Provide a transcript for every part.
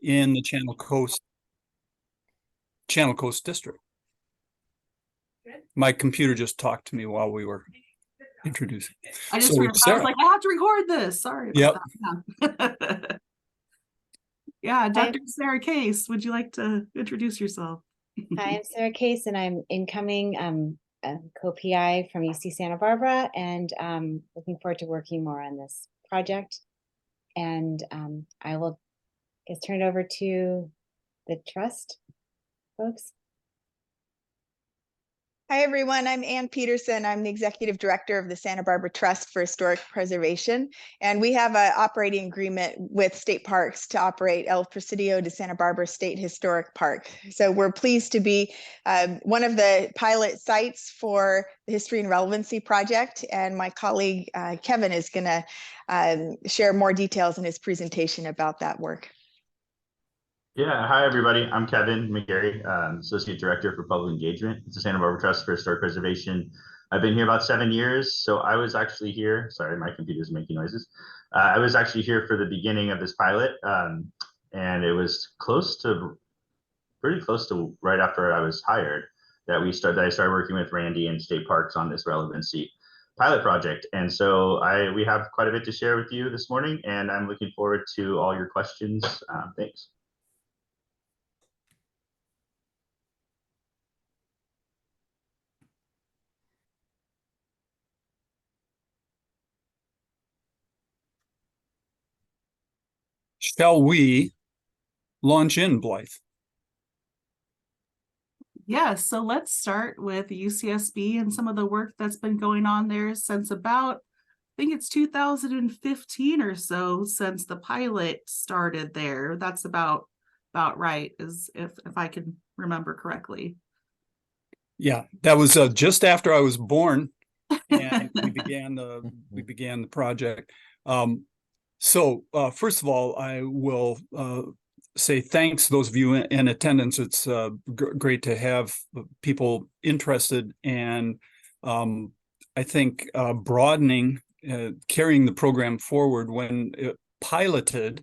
in the Channel Coast District. My computer just talked to me while we were introducing. I was like, I have to record this. Sorry about that. Yeah, Dr. Sarah Case, would you like to introduce yourself? Hi, I'm Sarah Case, and I'm incoming co-PI from UC Santa Barbara, and looking forward to working more on this project. And I will turn it over to the trust folks. Hi, everyone. I'm Ann Petersen. I'm the Executive Director of the Santa Barbara Trust for Historic Preservation. And we have an operating agreement with state parks to operate El Presidio de Santa Barbara State Historic Park. So we're pleased to be one of the pilot sites for the History and Relevancy project. And my colleague, Kevin, is going to share more details in his presentation about that work. Yeah, hi everybody. I'm Kevin McGarry, Associate Director for Public Engagement. It's the Santa Barbara Trust for Historic Preservation. I've been here about 7 years, so I was actually here. Sorry, my computer's making noises. I was actually here for the beginning of this pilot, and it was pretty close to right after I was hired that I started working with Randy and State Parks on this relevancy pilot project. And so we have quite a bit to share with you this morning, and I'm looking forward to all your questions. Thanks. Shall we launch in, Blythe? Yeah, so let's start with UCSB and some of the work that's been going on there since about, I think it's 2015 or so, since the pilot started there. That's about right, if I can remember correctly. Yeah, that was just after I was born, and we began the project. So first of all, I will say thanks to those of you in attendance. It's great to have people interested, and I think broadening, carrying the program forward. When it piloted,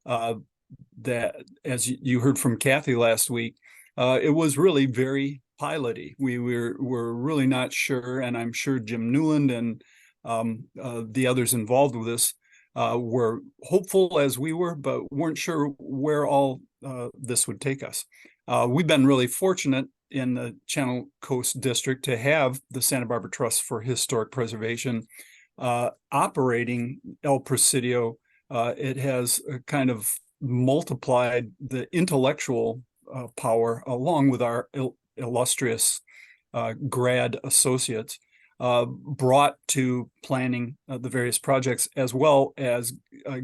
that, as you heard from Kathy last week, it was really very piloty. We were really not sure, and I'm sure Jim Newland and the others involved with this were hopeful as we were, but weren't sure where all this would take us. We've been really fortunate in the Channel Coast District to have the Santa Barbara Trust for Historic Preservation operating El Presidio. It has kind of multiplied the intellectual power along with our illustrious grad associates, brought to planning the various projects, as well as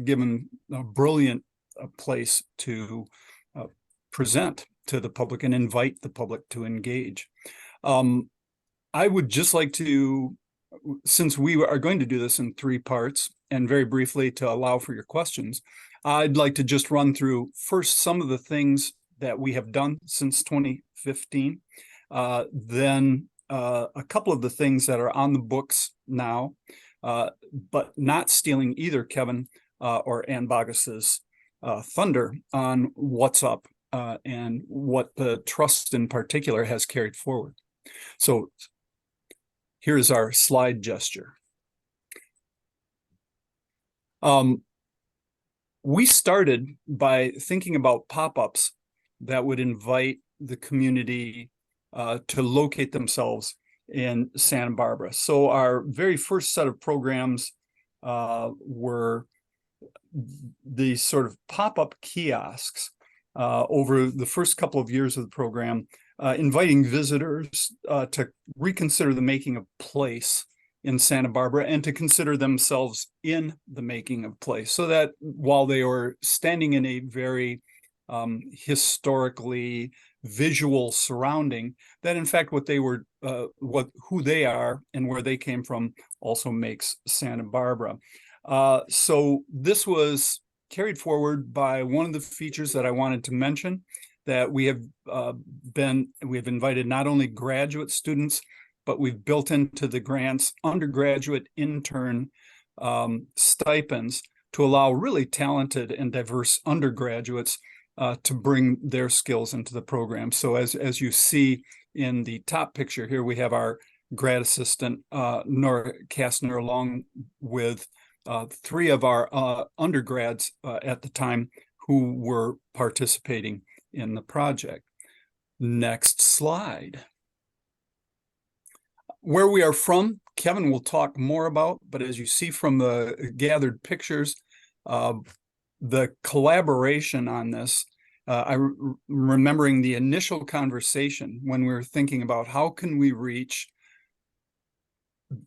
given a brilliant place to present to the public and invite the public to engage. I would just like to, since we are going to do this in 3 parts, and very briefly to allow for your questions, I'd like to just run through first some of the things that we have done since 2015, then a couple of the things that are on the books now, but not stealing either Kevin or Ann Boggess's thunder on what's up and what the trust in particular has carried forward. So here's our slide gesture. We started by thinking about pop-ups that would invite the community to locate themselves in Santa Barbara. So our very first set of programs were these sort of pop-up kiosks over the first couple of years of the program, inviting visitors to reconsider the making of place in Santa Barbara and to consider themselves in the making of place, so that while they were standing in a very historically visual surrounding, that in fact what they were, who they are and where they came from also makes Santa Barbara. So this was carried forward by one of the features that I wanted to mention, that we have invited not only graduate students, but we've built into the grants undergraduate intern stipends to allow really talented and diverse undergraduates to bring their skills into the program. So as you see in the top picture here, we have our grad assistant, Nora Kastner, along with 3 of our undergrads at the time who were participating in the project. Next slide. Where we are from, Kevin will talk more about, but as you see from the gathered pictures, the collaboration on this, remembering the initial conversation when we were thinking about how can we reach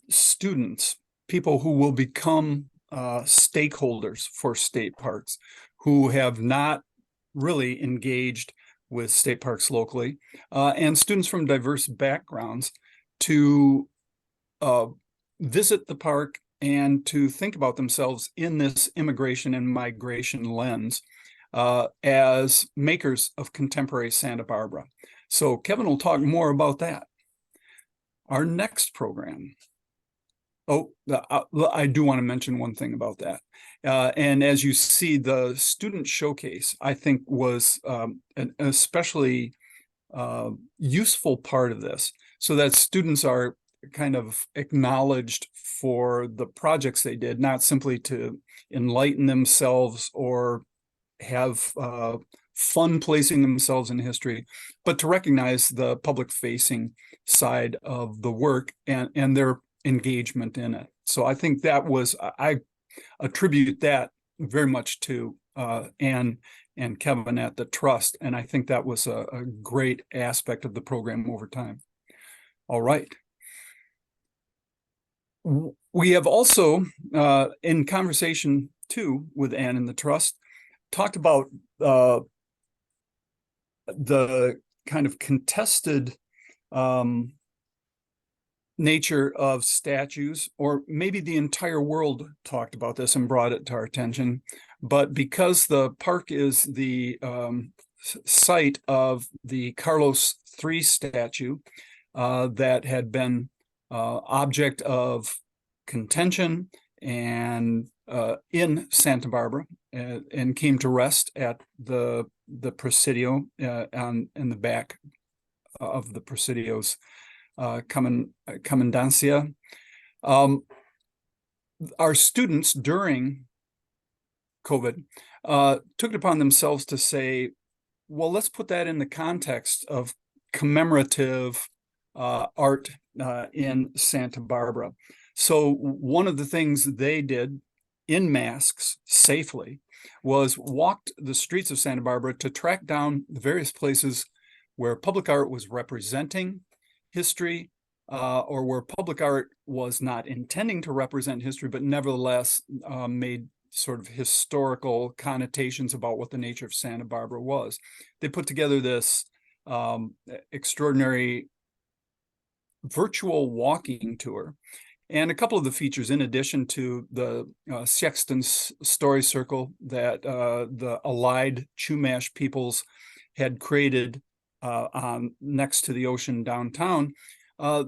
students, people who will become stakeholders for state parks, who have not really engaged with state parks locally, and students from diverse backgrounds to visit the park and to think about themselves in this immigration and migration lens as makers of contemporary Santa Barbara. So Kevin will talk more about that. Our next program. Oh, I do want to mention one thing about that. And as you see, the student showcase, I think, was an especially useful part of this, so that students are kind of acknowledged for the projects they did, not simply to enlighten themselves or have fun placing themselves in history, but to recognize the public-facing side of the work and their engagement in it. So I think that was, I attribute that very much to Ann and Kevin at the Trust, and I think that was a great aspect of the program over time. All right. We have also, in conversation too with Ann and the Trust, talked about the kind of contested nature of statues, or maybe the entire world talked about this and brought it to our attention. But because the park is the site of the Carlos III statue that had been object of contention and in Santa Barbara and came to rest at the Presidio in the back of the Presidio's Comandancia. Our students during COVID took it upon themselves to say, well, let's put that in the context of commemorative art in Santa Barbara. So one of the things they did in masks safely was walked the streets of Santa Barbara to track down the various places where public art was representing history, or where public art was not intending to represent history, but nevertheless made sort of historical connotations about what the nature of Santa Barbara was. They put together this extraordinary virtual walking tour. And a couple of the features, in addition to the Sexton Story Circle that the Allied Chumash peoples had created next to the ocean downtown,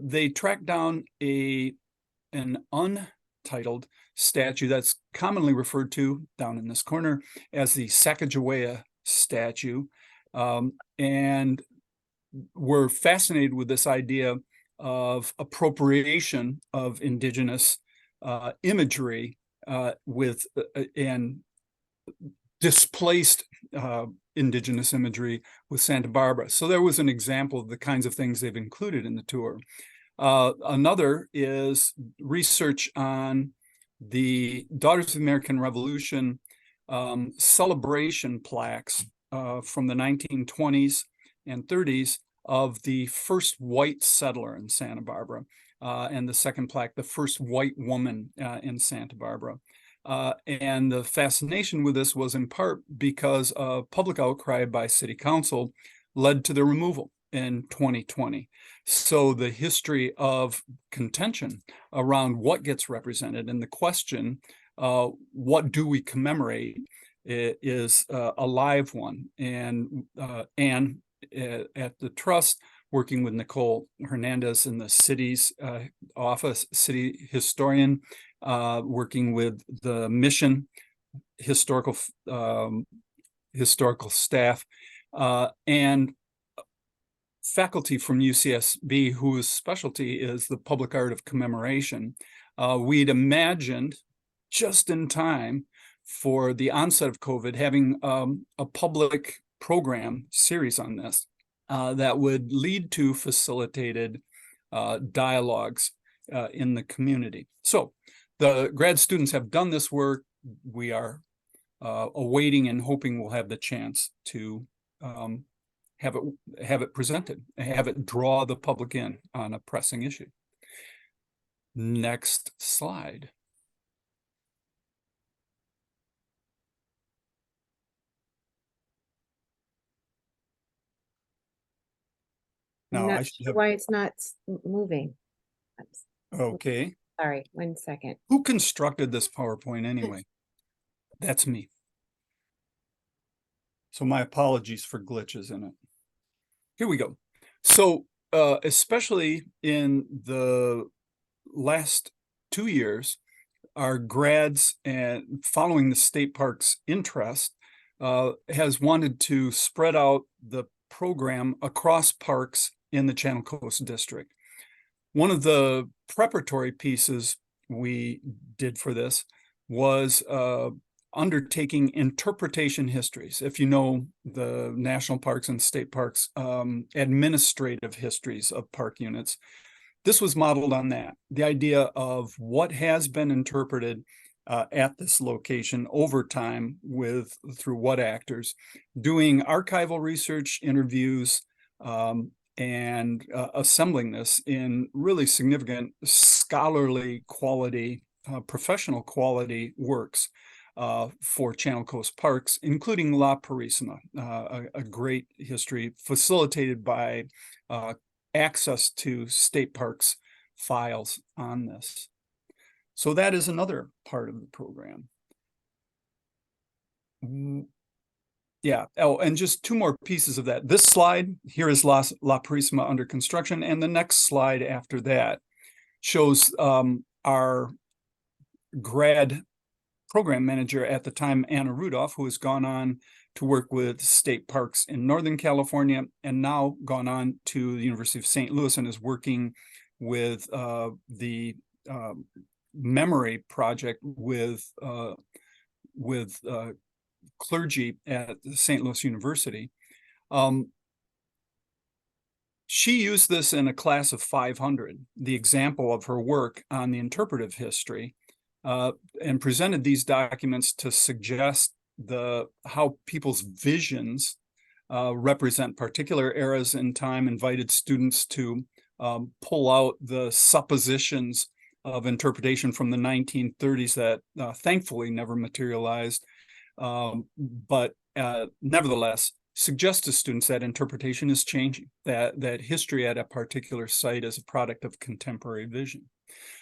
they tracked down an untitled statue that's commonly referred to down in this corner as the Sacagawea statue, and we're fascinated with this idea of appropriation of indigenous imagery with and displaced indigenous imagery with Santa Barbara. So there was an example of the kinds of things they've included in the tour. Another is research on the Daughters of the American Revolution celebration plaques from the 1920s and 30s of the first white settler in Santa Barbara, and the second plaque, the first white woman in Santa Barbara. And the fascination with this was in part because a public outcry by City Council led to the removal in 2020. So the history of contention around what gets represented and the question, what do we commemorate, is a live one. And Anne at the Trust, working with Nicole Hernandez in the city's office, city historian, working with the Mission Historical historical staff, and faculty from UCSB whose specialty is the public art of commemoration. We'd imagined just in time for the onset of COVID having a public program series on this that would lead to facilitated dialogues in the community. So the grad students have done this work. We are awaiting and hoping we'll have the chance to have it presented, have it draw the public in on a pressing issue. Next slide. I'm Now I not should sure have, why it's not moving. okay. Sorry, 1 second. Who constructed this PowerPoint anyway? That's me. So my apologies for glitches in it. Here we go. So especially in the last 2 years, our grads and following the state parks interest has wanted to spread out the program across parks in the Channel Coast District. One of the preparatory pieces we did for this was undertaking interpretation histories. If you know the national parks and state parks, administrative histories of park units, this was modeled on that. The idea of what has been interpreted at this location over time through what actors, doing archival research, interviews, and assembling this in really significant scholarly quality, professional quality works for Channel Coast Parks, including La Purísima, a great history facilitated by access to state parks files on this. So that is another part of the program. Yeah. Oh, and just two more pieces of that. This slide here is La Purísima under construction, and the next slide after that shows our grad program manager at the time, Anna Rudolph, who has gone on to work with state parks in Northern California and now gone on to the University of St. Louis and is working with the memory project with clergy at St. Louis University. She used this in a class of 500, the example of her work on the interpretive history, and presented these documents to suggest how people's visions represent particular eras in time, invited students to pull out the suppositions of interpretation from the 1930s that thankfully never materialized, but nevertheless suggest to students that interpretation is changing, that history at a particular site is a product of contemporary vision.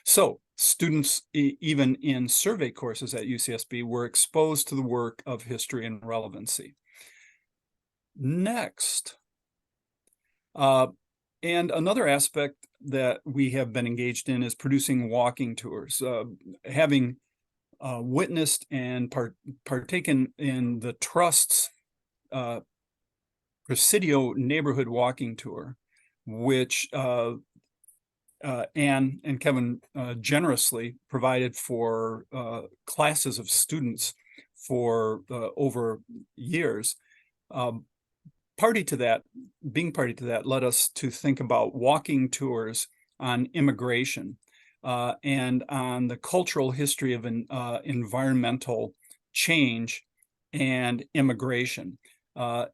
So students, even in survey courses at UCSB, were exposed to the work of history and relevancy. Next, and another aspect that we have been engaged in is producing walking tours. Having witnessed and partaken in the Trust's Presidio neighborhood walking tour, which Anne and Kevin generously provided for classes of students for over years. Being party to that led us to think about walking tours on immigration and on the cultural history of environmental change and immigration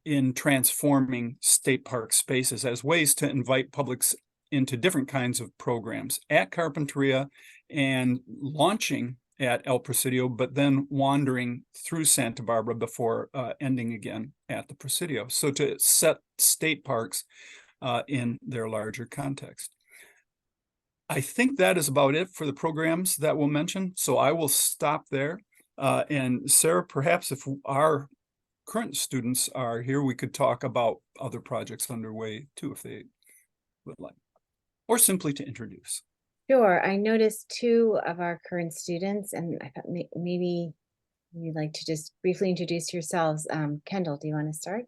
in transforming state park spaces as ways to invite publics into different kinds of programs at Carpinteria and launching at El Presidio, but then wandering through Santa Barbara before ending again at the Presidio. So to set state parks in their larger context. I think that is about it for the programs that we'll mention. So I will stop there. And Sarah, perhaps if our current students are here, we could talk about other projects underway too, if they would like, or simply to introduce. Sure. I noticed 2 of our current students, and I thought maybe you'd like to just briefly introduce yourselves. Kendall, do you want to start?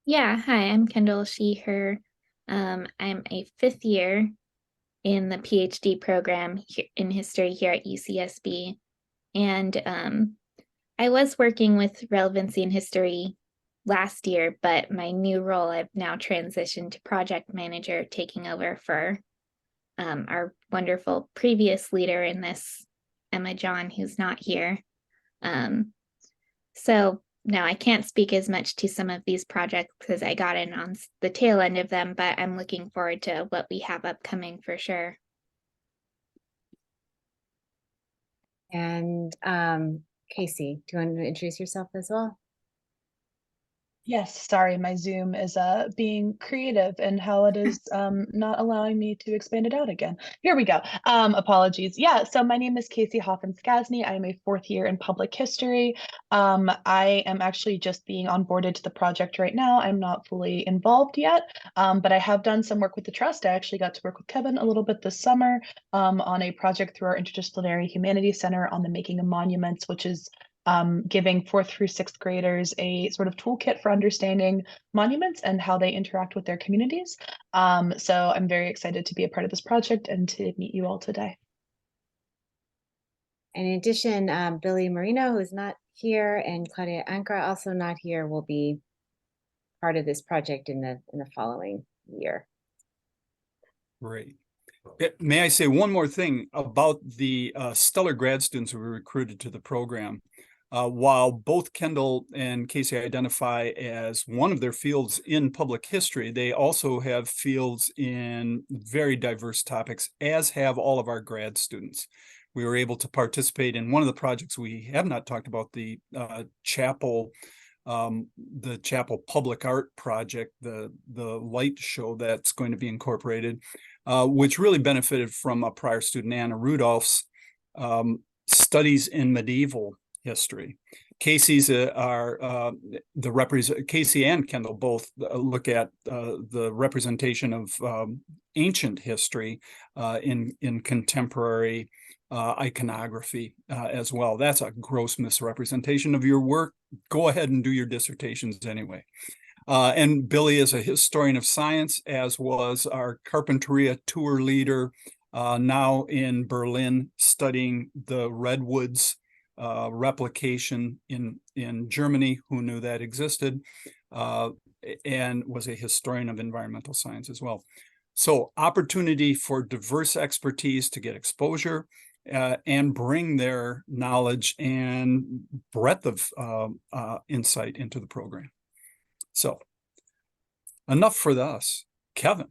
Yeah, hi, I'm Kendall, she, her. I'm a 5th year in the PhD program in history here at UCSB. And I was working with relevancy in history last year, but my new role, I've now transitioned to project manager, taking over for our wonderful previous leader in this, Emma John, who's not here. So now I can't speak as much to some of these projects because I got in on the tail end of them, but I'm looking forward to what we have upcoming for sure. And Casey, do you want to introduce yourself as well? Yes, sorry, my Zoom is being creative and how it is not allowing me to expand it out again. Here we go. Apologies. Yeah, so my name is Casey Hoffman-Skasny. I am a 4th year in public history. I am actually just being onboarded to the project right now. I'm not fully involved yet, but I have done some work with the trust. I actually got to work with Kevin a little bit this summer on a project through our Interdisciplinary Humanities Center on the making of monuments, which is giving 4th through 6th graders a sort of toolkit for understanding monuments and how they interact with their communities. So I'm very excited to be a part of this project and to meet you all today. And in addition, Billy Marino, who's not here, and Claudia Ankara, also not here, will be part of this project in the following year. Great. May I say one more thing about the stellar grad students who were recruited to the program? While both Kendall and Casey identify as one of their fields in public history, they also have fields in very diverse topics, as have all of our grad students. We were able to participate in one of the projects we have not talked about, the chapel public art project, the light show that's going to be incorporated, which really benefited from a prior student, Anna Rudolph's studies in medieval history. Casey and Kendall both look at the representation of ancient history in contemporary iconography as well. That's a gross misrepresentation of your work. Go ahead and do your dissertations anyway. And Billy is a historian of science, as was our Carpinteria tour leader, now in Berlin studying the redwoods replication in Germany, who knew that existed, and was a historian of environmental science as well. So opportunity for diverse expertise to get exposure and bring their knowledge and breadth of insight into the program. So enough for us. Kevin.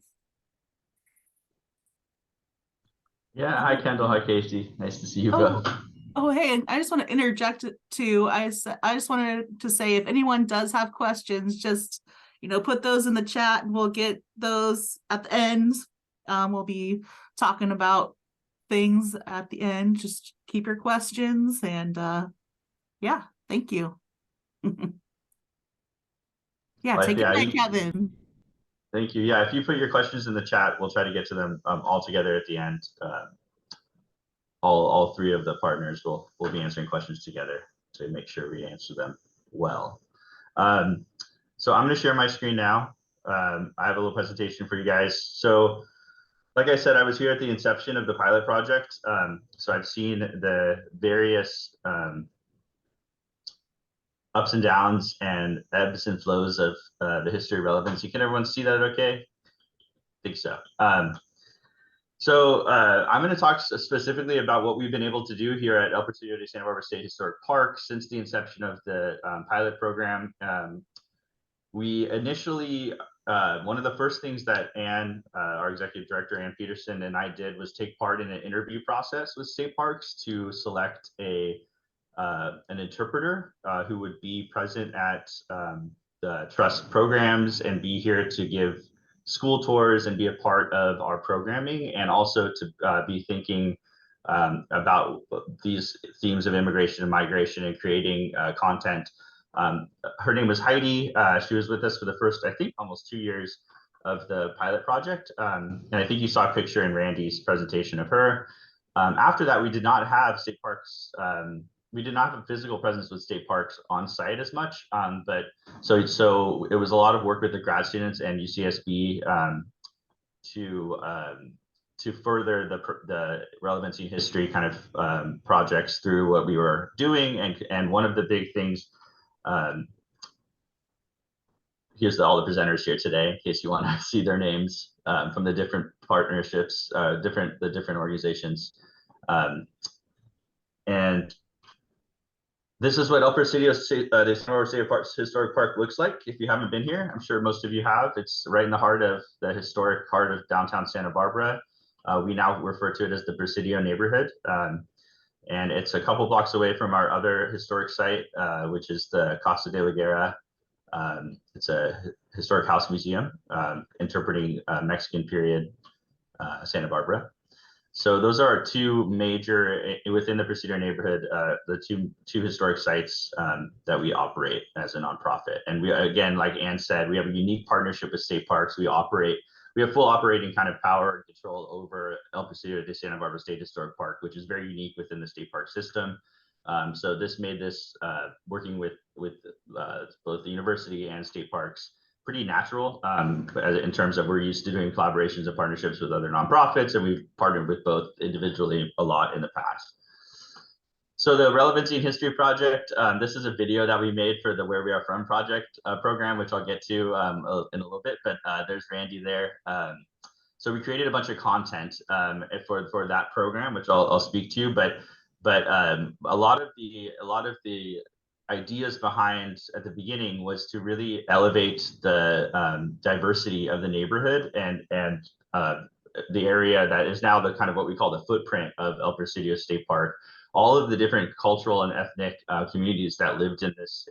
Yeah, hi Kendall, hi Casey. Nice to see you Oh. both. Oh, hey, and I just want to interject too. I just wanted to say, if anyone does have questions, just, put those in the chat and we'll get those at the end. We'll be talking about things at the end. Just keep your questions and yeah, thank you. Yeah, But take yeah, it away, Kevin. Thank you. Yeah, if you put your questions in the chat, we'll try to get to them all together at the end. All 3 of the partners will be answering questions together to make sure we answer them well. So I'm going to share my screen now. I have a little presentation for you guys. So like I said, I was here at the inception of the pilot project. So I've seen the various ups and downs and ebbs and flows of the history of relevancy. Can everyone see that okay? I think so. So I'm going to talk specifically about what we've been able to do here at El Presidio de Santa Barbara State Historic Park since the inception of the pilot program. We initially, one of the first things that Anne, our executive director, Ann Petersen, and I did was take part in an interview process with state parks to select an interpreter who would be present at the trust programs and be here to give school tours and be a part of our programming, and also to be thinking about these themes of immigration and migration and creating content. Her name was Heidi. She was with us for the first, I think, almost 2 years of the pilot project. And I think you saw a picture in Randy's presentation of her. After that, we did not have state parks we did not have a physical presence with state parks on site as much, but so it was a lot of work with the grad students and UCSB to further the relevancy and history kind of projects through what we were doing, and one of the big things. Here's all the presenters here today, in case you want to see their names from the different partnerships, the different organizations, and this is what El Presidio de Sonora State Parks Historic Park looks like. If you haven't been here, I'm sure most of you have. It's right in the heart of the historic heart of downtown Santa Barbara. We now refer to it as the Presidio neighborhood. And it's a couple blocks away from our other historic site, which is the Casa de la Guerra. It's a historic house museum interpreting Mexican period Santa Barbara. So those are our two major, within the Presidio neighborhood, the two historic sites that we operate as a nonprofit. And we, again, like Ann said, we have a unique partnership with state parks. We have full operating kind of power and control over El Presidio de Santa Barbara State Historic Park, which is very unique within the state park system. So this made this working with both the university and state parks pretty natural in terms of we're used to doing collaborations and partnerships with other nonprofits, and we've partnered with both individually a lot in the past. So the Relevancy and History Project, this is a video that we made for the Where We Are From project program, which I'll get to in a little bit, but there's Randy there. So we created a bunch of content for that program, which I'll speak to, but a lot of the ideas behind at the beginning was to really elevate the diversity of the neighborhood and the area that is now the kind of what we call the footprint of El Presidio State Park. All of the different cultural and ethnic communities that lived in this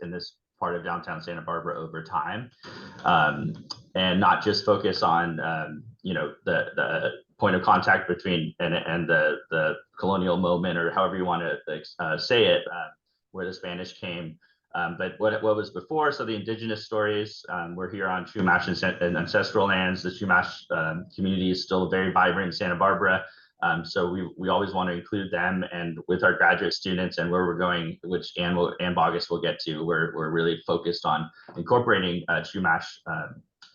part of downtown Santa Barbara over time, and not just focus on the point of contact between and the colonial moment, or however you want to say it, where the Spanish came, but what was before. So the indigenous stories, we're here on Chumash and ancestral lands. The Chumash community is still very vibrant in Santa Barbara. So we always want to include them, and with our graduate students and where we're going, which Ann Boggess will get to, we're really focused on incorporating Chumash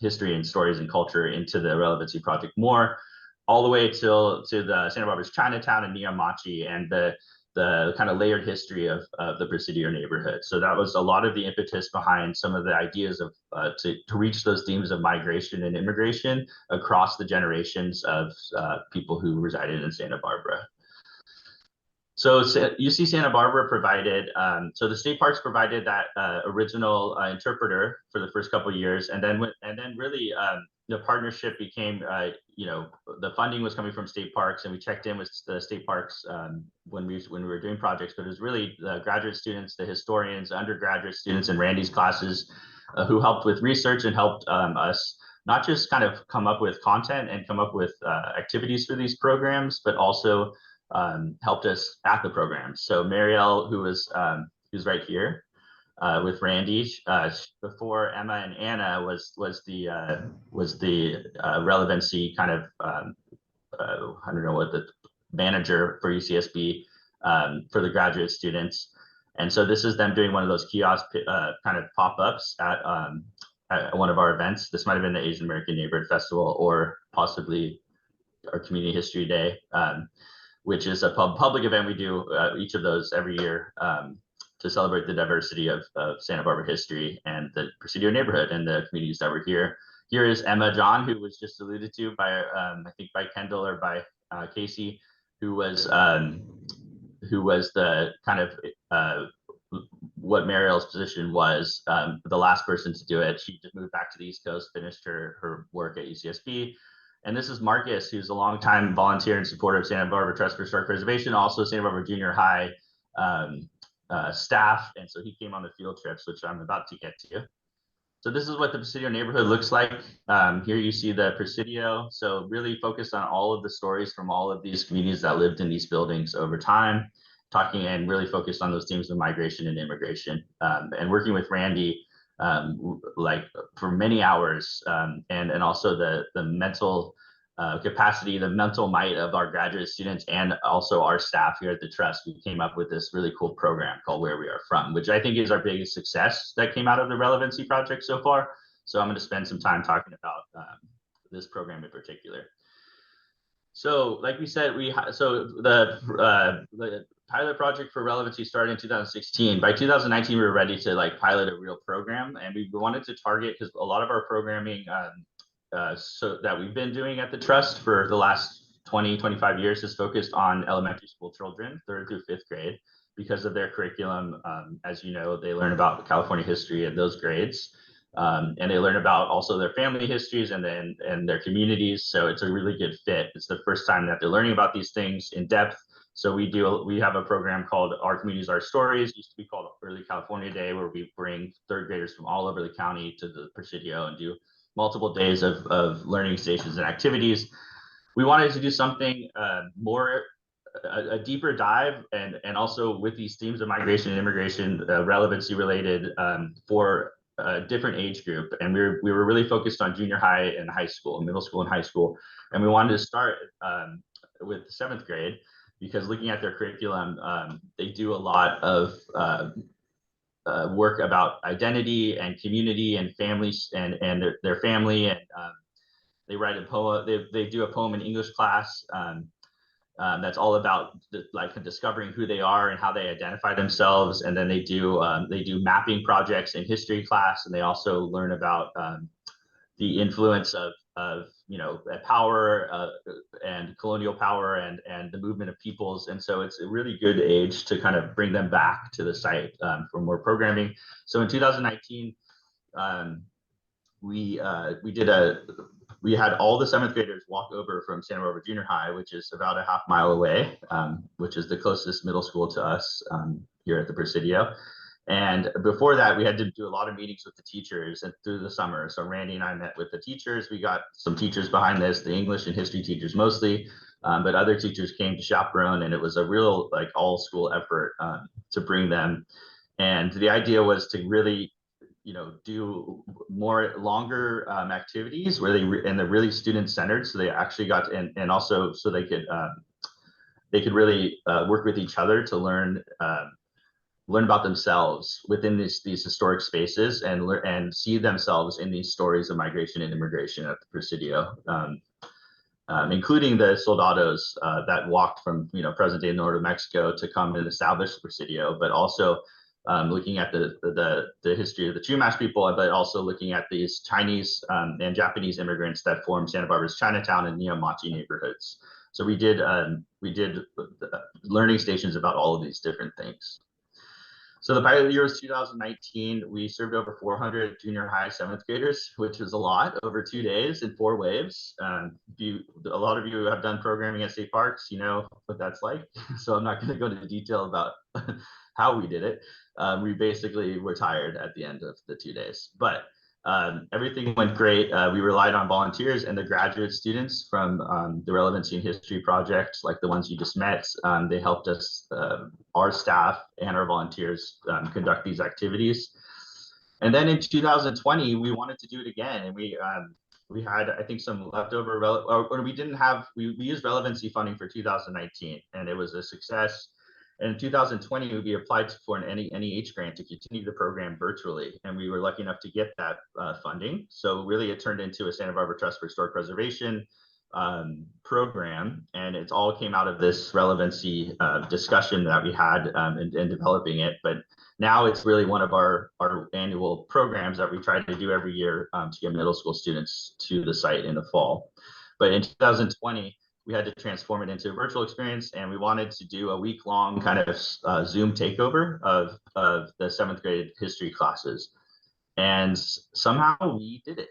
history and stories and culture into the Relevancy Project more, all the way to the Santa Barbara's Chinatown and Niamachi and the kind of layered history of the Presidio neighborhood. So that was a lot of the impetus behind some of the ideas of to reach those themes of migration and immigration across the generations of people who resided in Santa Barbara. So UC Santa Barbara provided, so the state parks provided that original interpreter for the first couple of years, and then really the partnership became, the funding was coming from state parks, and we checked in with the state parks when we were doing projects, but it was really the graduate students, the historians, undergraduate students in Randy's classes who helped with research and helped us not just kind of come up with content and come up with activities for these programs, but also helped us at the program. So Marielle, who's right here with Randy, before Emma and Anna was the relevancy kind of I don't know what the manager for UCSB for the graduate students. And so this is them doing one of those kiosk kind of pop-ups at one of our events. This might have been the Asian American Neighborhood Festival, or possibly our Community History Day, which is a public event we do each of those every year to celebrate the diversity of Santa Barbara history and the Presidio neighborhood and the communities that were here. Here is Emma John, who was just alluded to by, I think by Kendall or by Casey, who was the kind of what Marielle's position was, the last person to do it. She just moved back to the East Coast, finished her work at UCSB. And this is Marcus, who's a longtime volunteer and supporter of Santa Barbara Trust for Historic Preservation, also Santa Barbara Junior High staff. And so he came on the field trips, which I'm about to get to. So this is what the Presidio neighborhood looks like. Here you see the Presidio. So really focused on all of the stories from all of these communities that lived in these buildings over time, talking and really focused on those themes of migration and immigration, and working with Randy like for many hours, and also the mental capacity, the mental might of our graduate students and also our staff here at the Trust, we came up with this really cool program called Where We Are From, which I think is our biggest success that came out of the Relevancy project so far. So I'm going to spend some time talking about this program in particular. So like we said, the pilot project for Relevancy started in 2016. By 2019, we were ready to like pilot a real program, and we wanted to target, because a lot of our programming so that we've been doing at the Trust for the last 25 years is focused on elementary school children, 3rd through 5th grade, because of their curriculum. As you know, they learn about California history in those grades. And they learn about also their family histories and their communities. So it's a really good fit. It's the first time that they're learning about these things in depth. So we have a program called Our Communities, Our Stories. It used to be called Early California Day, where we bring 3rd graders from all over the county to the Presidio and do multiple days of learning stations and activities. We wanted to do something more, a deeper dive, and also with these themes of migration and immigration, relevancy related for a different age group. And we were really focused on junior high and high school, middle school and high school. And we wanted to start with 7th grade, because looking at their curriculum, they do a lot of work about identity and community and families and their family. And they write a poem, they do a poem in English class that's all about like discovering who they are and how they identify themselves. And then they do mapping projects in history class, and they also learn about the influence of power and colonial power and the movement of peoples. And so it's a really good age to kind of bring them back to the site for more programming. So in 2019, we had all the 7th graders walk over from Santa Barbara Junior High, which is about a half-mile away, which is the closest middle school to us here at the Presidio. And before that, we had to do a lot of meetings with the teachers and through the summer. So Randy and I met with the teachers. We got some teachers behind this, the English and history teachers mostly, but other teachers came to chaperone, and it was a real like all school effort to bring them. And the idea was to really do more longer activities where they're really student centered. So they actually got and also so they could really work with each other to learn about themselves within these historic spaces and see themselves in these stories of migration and immigration at the Presidio, including the soldados that walked from present day northern Mexico to come and establish the Presidio, but also looking at the history of the Chumash people, but also looking at these Chinese and Japanese immigrants that formed Santa Barbara's Chinatown and Neo-Machi neighborhoods. So we did learning stations about all of these different things. So the pilot year was 2019. We served over 400 junior high 7th graders, which was a lot, over 2 days in 4 waves. A lot of you have done programming at state parks, you know what that's like. So I'm not going to go into detail about how we did it. We basically were tired at the end of the 2 days, but everything went great. We relied on volunteers and the graduate students from the Relevancy and History project, like the ones you just met. They helped us, our staff and our volunteers, conduct these activities. And then in 2020, we wanted to do it again, and we had, I think, some leftover we used Relevancy funding for 2019, and it was a success. And in 2020, we applied for an NEH grant to continue the program virtually, and we were lucky enough to get that funding. So really, it turned into a Santa Barbara Trust for Historic Preservation program, and it all came out of this relevancy discussion that we had in developing it. But now it's really one of our annual programs that we try to do every year to get middle school students to the site in the fall. But in 2020, we had to transform it into a virtual experience, and we wanted to do a week-long kind of Zoom takeover of the 7th grade history classes. And somehow we did it.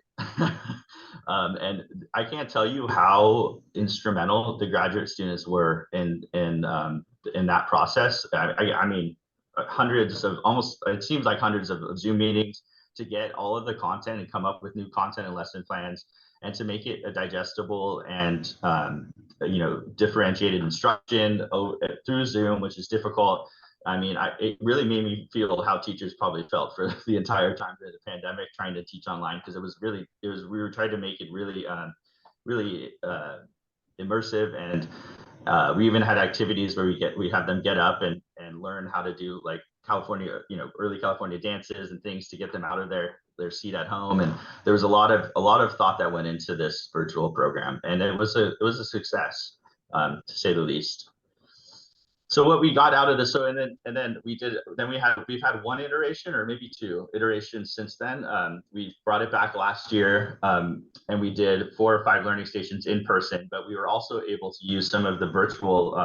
And I can't tell you how instrumental the graduate students were in that process. I mean, it seems like hundreds of Zoom meetings to get all of the content and come up with new content and lesson plans, and to make it a digestible and differentiated instruction through Zoom, which is difficult. I mean, it really made me feel how teachers probably felt for the entire time during the pandemic trying to teach online, because we were trying to make it really really immersive, and we even had activities where we have them get up and learn how to do like California, early California dances and things to get them out of their seat at home. And there was a lot of thought that went into this virtual program, and it was a success, to say the least. So what we got out of this, we've had one iteration or maybe two iterations since then. We brought it back last year, and we did 4 or 5 learning stations in person, but we were also able to use some of the virtual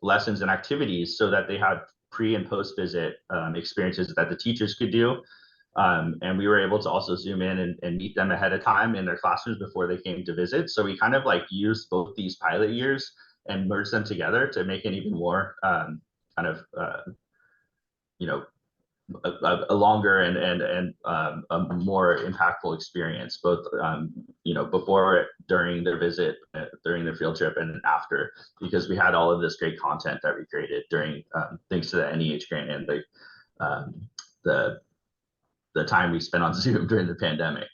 lessons and activities so that they had pre and post visit experiences that the teachers could do. And we were able to also zoom in and meet them ahead of time in their classrooms before they came to visit. So we kind of like used both these pilot years and merge them together to make an even more a longer and a more impactful experience, both before, during their visit, during their field trip, and after, because we had all of this great content that we created during thanks to the NEH grant and the time we spent on Zoom during the pandemic.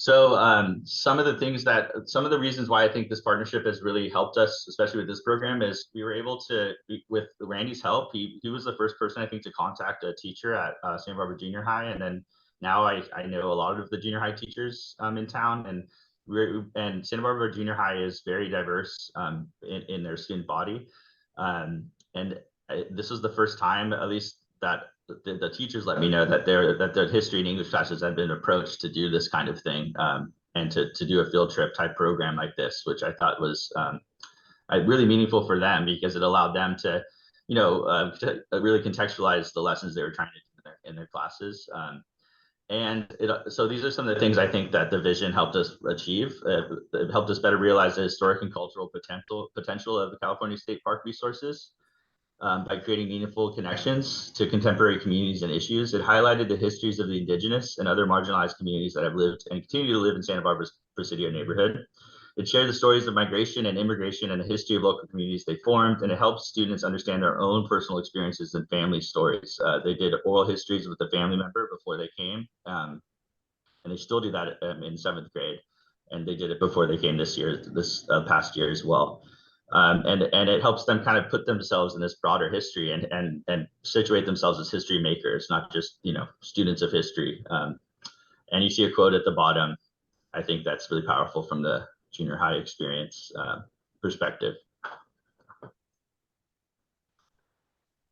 So some of the reasons why I think this partnership has really helped us, especially with this program, is we were able to, with Randy's help, he was the first person I think to contact a teacher at Santa Barbara Junior High, and then now I know a lot of the junior high teachers in town, and Santa Barbara Junior High is very diverse in their student body, and this was the first time, at least, that the teachers let me know that their history and English classes had been approached to do this kind of thing, and to do a field trip type program like this, which I thought was really meaningful for them, because it allowed them to, to really contextualize the lessons they were trying to do in their classes. So these are some of the things I think that the vision helped us achieve. It helped us better realize the historic and cultural potential of the California State Park resources. By creating meaningful connections to contemporary communities and issues. It highlighted the histories of the indigenous and other marginalized communities that have lived and continue to live in Santa Barbara's Presidio neighborhood. It shared the stories of migration and immigration and the history of local communities they formed, and it helps students understand their own personal experiences and family stories. They did oral histories with a family member before they came, and they still do that in 7th grade, and they did it before they came this past year as well. And it helps them kind of put themselves in this broader history and situate themselves as history makers, not just, students of history. And you see a quote at the bottom. I think that's really powerful from the junior high experience perspective.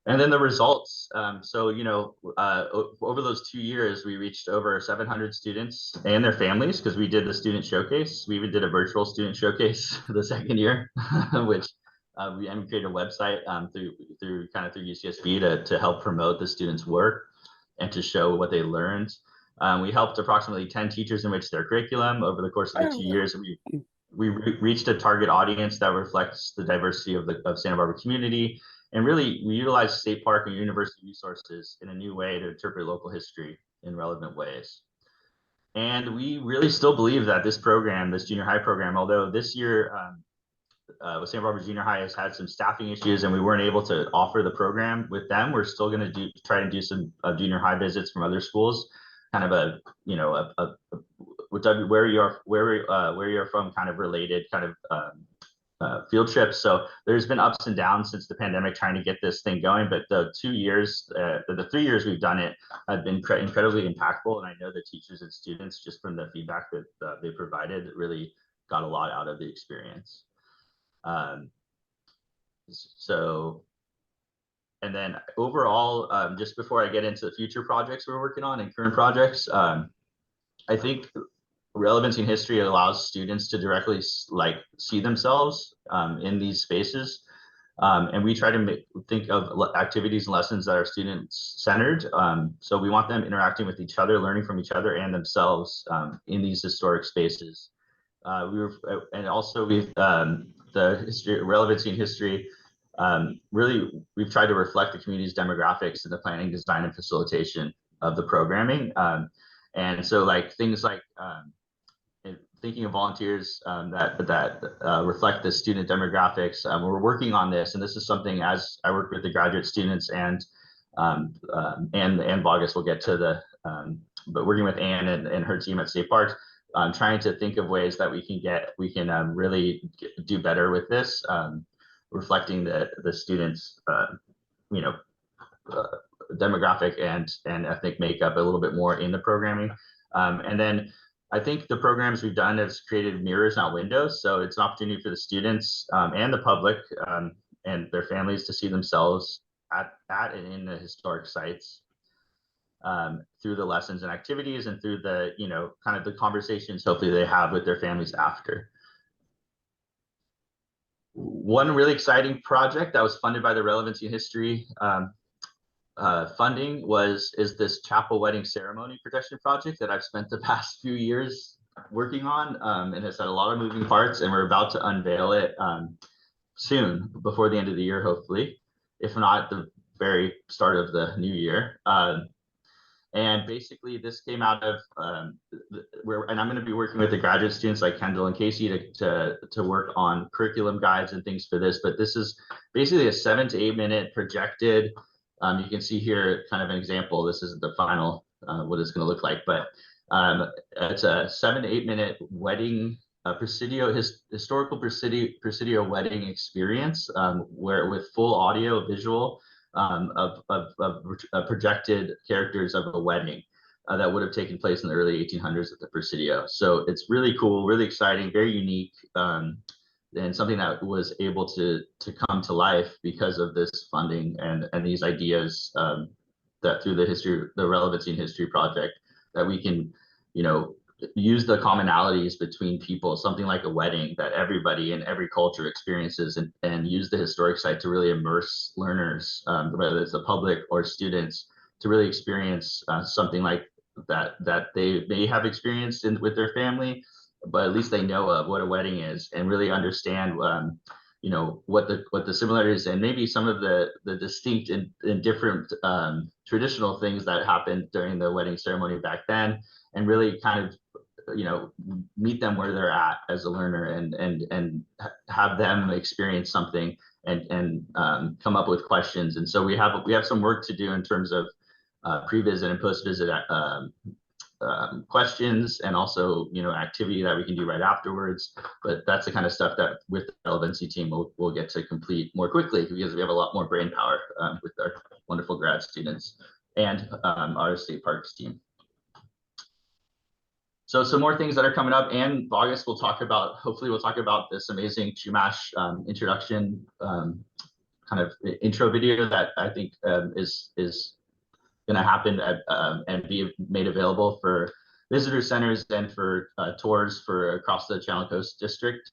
And then the results. Over those 2 years, we reached over 700 students and their families, because we did the student showcase. We even did a virtual student showcase the second year, which we created a website through UCSB to help promote the students' work and to show what they learned. We helped approximately 10 teachers enrich their curriculum over the course of the 2 years. We reached a target audience that reflects the diversity of Santa Barbara community. And really, we utilize state park and university resources in a new way to interpret local history in relevant ways. And we really still believe that this program, this junior high program, although this year Santa Barbara Junior High has had some staffing issues and we weren't able to offer the program with them, we're still going to try to do some junior high visits from other schools, kind of where you're from, kind of related kind of field trips. So there's been ups and downs since the pandemic trying to get this thing going, but the 3 years we've done it have been incredibly impactful, and I know the teachers and students, just from the feedback that they provided, really got a lot out of the experience. And then overall, just before I get into the future projects we're working on and current projects, I think relevancy in history allows students to directly see themselves in these spaces. And we try to think of activities and lessons that are student-centered. So we want them interacting with each other, learning from each other and themselves in these historic spaces. The history, relevancy in history, really, we've tried to reflect the community's demographics in the planning, design, and facilitation of the programming. And so things like thinking of volunteers that reflect the student demographics. We're working on this, and this is something, as I work with the graduate students and Boggess, we'll get to but working with Anne and her team at State Parks, trying to think of ways that we can really do better with this, reflecting the students, you know, demographic and ethnic makeup a little bit more in the programming. And then I think the programs we've done has created mirrors, not windows. So it's an opportunity for the students and the public and their families to see themselves at and in the historic sites through the lessons and activities and through the, you know, kind of the conversations hopefully they have with their families after. One really exciting project that was funded by the Relevancy and History funding is this chapel wedding ceremony protection project that I've spent the past few years working on, and it's had a lot of moving parts, and we're about to unveil it soon, before the end of the year, hopefully, if not the very start of the new year. And basically this came out of and I'm going to be working with the graduate students like Kendall and Casey to work on curriculum guides and things for this. But this is basically a 7 to 8 minute projected. You can see here kind of an example. This isn't the final what it's going to look like, but it's a 7 to 8 minute wedding historical Presidio wedding experience, where with full audio visual of projected characters of a wedding that would have taken place in the early 1800s at the Presidio. So it's really cool, really exciting, very unique, and something that was able to come to life because of this funding and these ideas that through the Relevancy and History project, that we can, you know, use the commonalities between people, something like a wedding that everybody in every culture experiences, and use the historic site to really immerse learners, whether it's the public or students, to really experience something like that they may have experienced with their family, but at least they know of what a wedding is, and really understand you know, what the similarities and maybe some of the distinct and different traditional things that happened during the wedding ceremony back then, and really kind of, you know, meet them where they're at as a learner, and have them experience something and come up with questions. And so we have some work to do in terms of pre-visit and post-visit questions, and also, you know, activity that we can do right afterwards. But that's the kind of stuff that with the Relevancy team we'll get to complete more quickly, because we have a lot more brain power with our wonderful grad students and our state parks team. So some more things that are coming up, and Boggess will talk about, hopefully we'll talk about this amazing Chumash introduction kind of intro video that I think is going to happen and be made available for visitor centers and for tours for across the Channel Coast District.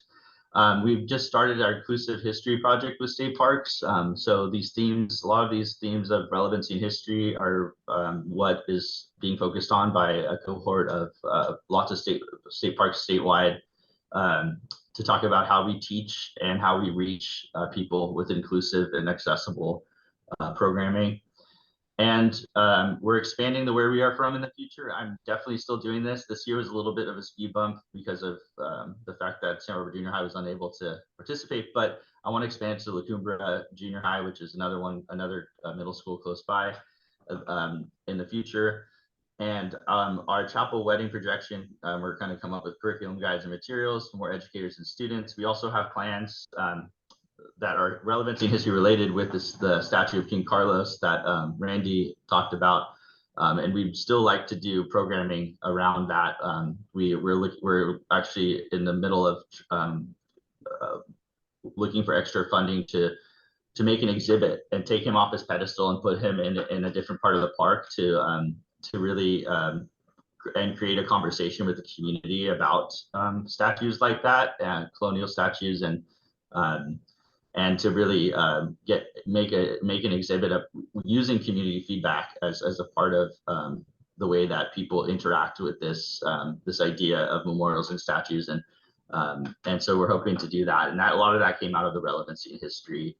We've just started our inclusive history project with state parks. So these themes, a lot of these themes of relevancy and history are what is being focused on by a cohort of lots of state parks statewide, to talk about how we teach and how we reach people with inclusive and accessible programming. And we're expanding the Where We Are From in the future. I'm definitely still doing this. This year was a little bit of a speed bump because of the fact that Santa Barbara Junior High was unable to participate, but I want to expand to La Cumbre Junior High, which is another middle school close by in the future. And our chapel wedding projection, we're going to come up with curriculum guides and materials for more educators and students. We also have plans that are relevancy and history related with the statue of King Carlos that Randy talked about, and we'd still like to do programming around that. We're actually in the middle of looking for extra funding to make an exhibit and take him off his pedestal and put him in a different part of the park to really and create a conversation with the community about statues like that, and colonial statues, and to really make an exhibit of using community feedback as a part of the way that people interact with this idea of memorials and statues, and so we're hoping to do that, and a lot of that came out of the relevancy and history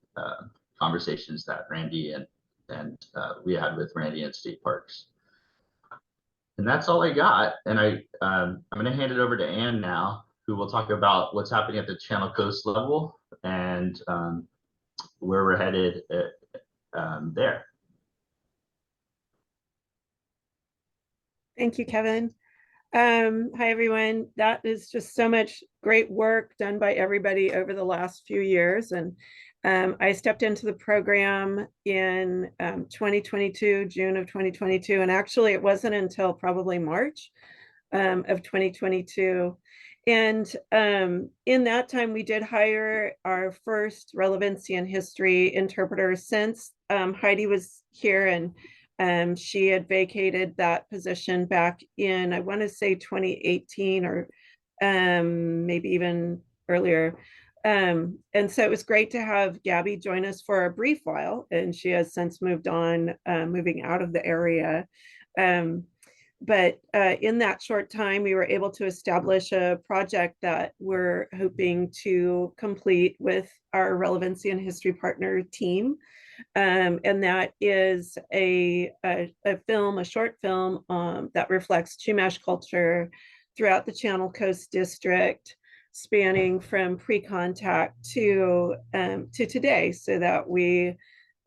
conversations that Randy and we had with Randy and State Parks. And that's all I got, and I'm going to hand it over to Ann now, who will talk about what's happening at the Channel Coast level and where we're headed there. Thank you, Kevin. Hi, everyone. That is just so much great work done by everybody over the last few years. And I stepped into the program in 2022, June of 2022. And actually, it wasn't until probably March of 2022. And in that time, we did hire our first relevancy and history interpreter since Heidi was here, and she had vacated that position back in, I want to say 2018 or maybe even earlier. And so it was great to have Gabby join us for a brief while, and she has since moved on, moving out of the area. But in that short time, we were able to establish a project that we're hoping to complete with our relevancy and history partner team. And that is a film, a short film that reflects Chumash culture throughout the Channel Coast District, spanning from pre-contact to today, so that we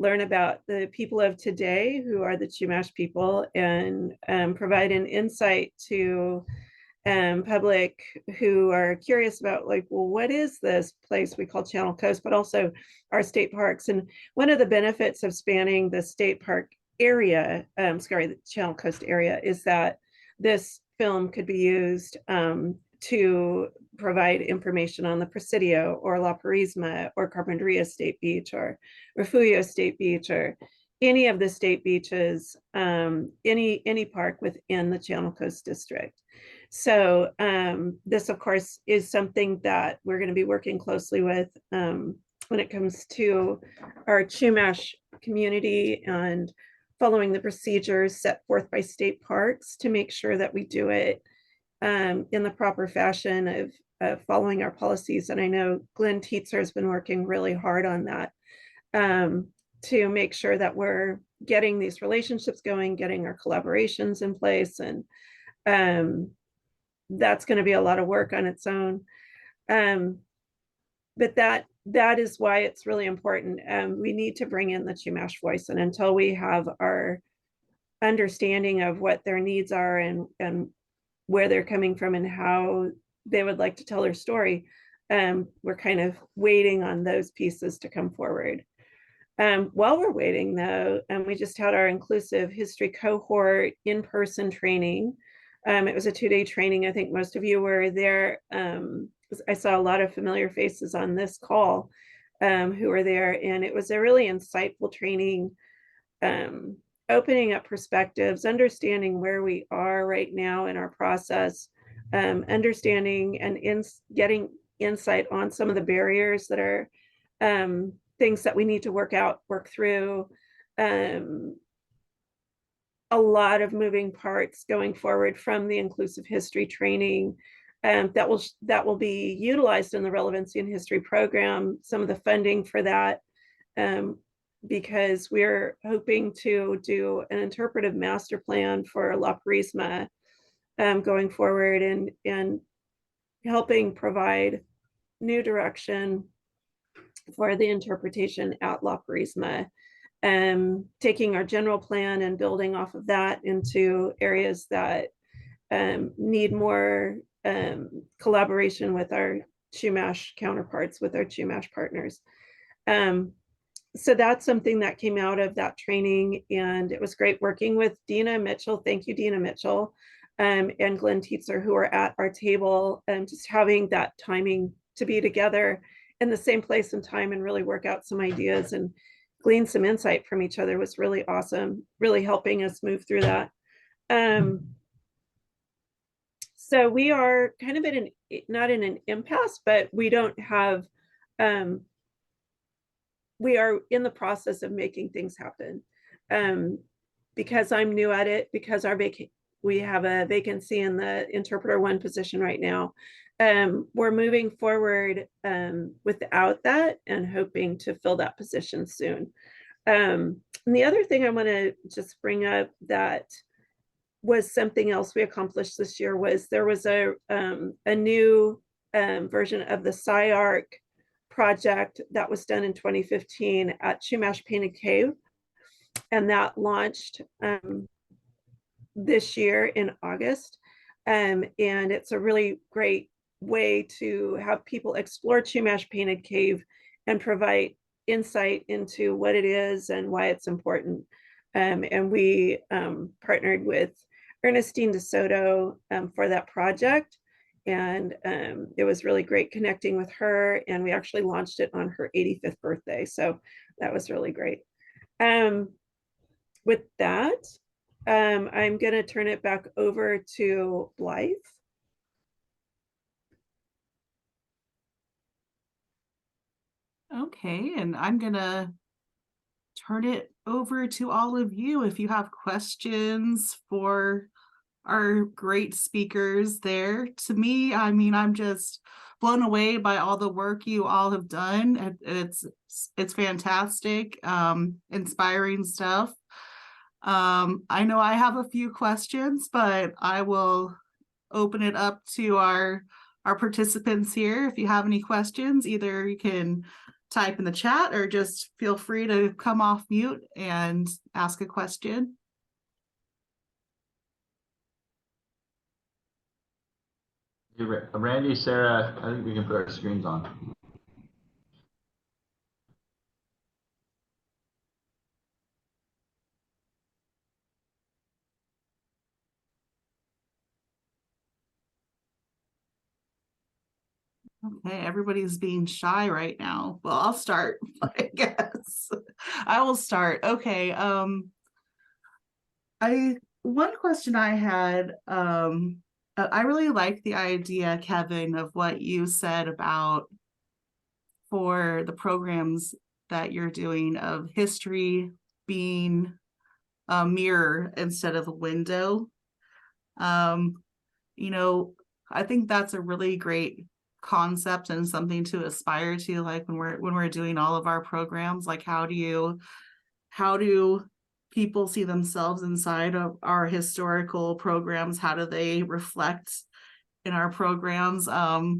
learn about the people of today, who are the Chumash people, and provide an insight to public who are curious about, like, well, what is this place we call Channel Coast, but also our state parks. And one of the benefits of spanning the state park area, the Channel Coast area, is that this film could be used to provide information on the Presidio or La Purisma or Carpinteria State Beach or Refugio State Beach or any of the state beaches, any park within the Channel Coast District. So this, of course, is something that we're going to be working closely with when it comes to our Chumash community and following the procedures set forth by state parks to make sure that we do it in the proper fashion of following our policies. And I know Glenn Tietzer has been working really hard on that to make sure that we're getting these relationships going, getting our collaborations in place. And that's going to be a lot of work on its own. But that is why it's really important. We need to bring in the Chumash voice. And until we have our understanding of what their needs are and where they're coming from and how they would like to tell their story, we're kind of waiting on those pieces to come forward. While we're waiting, though, we just had our inclusive history cohort in-person training. It was a 2-day training. I think most of you were there. I saw a lot of familiar faces on this call who were there, and it was a really insightful training, opening up perspectives, understanding where we are right now in our process, understanding and getting insight on some of the barriers that are things that we need to work through. A lot of moving parts going forward from the inclusive history training that will be utilized in the relevancy and history program, some of the funding for that, because we're hoping to do an interpretive master plan for La Purisma going forward, and helping provide new direction for the interpretation at La Purisma. Taking our general plan and building off of that into areas that need more collaboration with our Chumash counterparts, with our Chumash partners. So that's something that came out of that training, and it was great working with Dina Mitchell. Thank you, Dina Mitchell, and Glenn Tietzer, who are at our table, and just having that timing to be together in the same place and time and really work out some ideas and glean some insight from each other was really awesome, really helping us move through that. So we are kind of not in an impasse, but we don't have, we are in the process of making things happen. Because I'm new at it, because we have a vacancy in the interpreter 1 position right now. We're moving forward without that and hoping to fill that position soon. And the other thing I want to just bring up that was something else we accomplished this year was there was a new version of the SciArc project that was done in 2015 at Chumash Painted Cave, and that launched this year in August. And it's a really great way to have people explore Chumash Painted Cave and provide insight into what it is and why it's important. And we partnered with Ernestine DeSoto for that project. And it was really great connecting with her. And we actually launched it on her 85th birthday. So that was really great. With that, I'm going to turn it back over to Blythe. Okay, and I'm gonna turn it over to all of you if you have questions for our great speakers there. To me, I mean, I'm just blown away by all the work you all have done. It's fantastic, inspiring stuff. I know I have a few questions, but I will open it up to our participants here. If you have any questions, either you can type in the chat or just feel free to come off mute and ask a question. Randy, Sarah, I think we can put our screens on. Okay, everybody's being shy right now. Well, I'll start, I guess. I will start. Okay, one question I had, I really like the idea, Kevin, of what you said about for the programs that you're doing of history being a mirror instead of a window. You know, I think that's a really great concept and something to aspire to, like when we're doing all of our programs. Like how do people see themselves inside of our historical programs? How do they reflect in our programs? I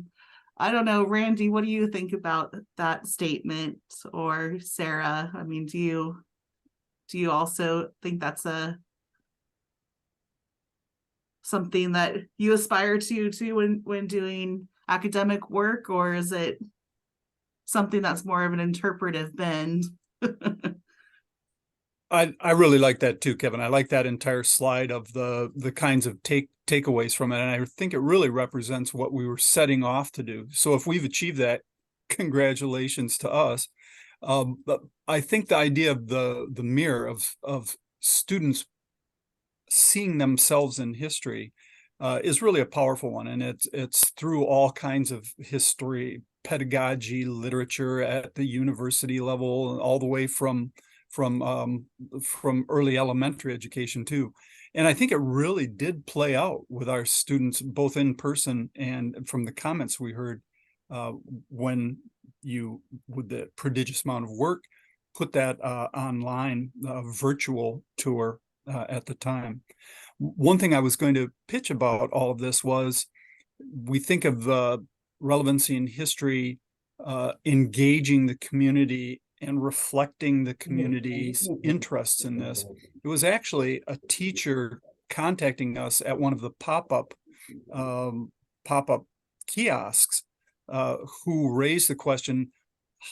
don't know, Randy, what do you think about that statement? Or Sarah, I mean, do you also think that's something that you aspire to when doing academic work, or is it something that's more of an interpretive bend? I really like that too, Kevin. I like that entire slide of the kinds of takeaways from it, and I think it really represents what we were setting off to do. So if we've achieved that, congratulations to us. But I think the idea of the mirror of students seeing themselves in history is really a powerful one, and it's through all kinds of history, pedagogy, literature at the university level, all the way from early elementary education too. And I think it really did play out with our students, both in person and from the comments we heard when you, with the prodigious amount of work, put that online virtual tour at the time. One thing I was going to pitch about all of this was we think of relevancy in history engaging the community and reflecting the community's interests in this. It was actually a teacher contacting us at one of the pop-up kiosks who raised the question,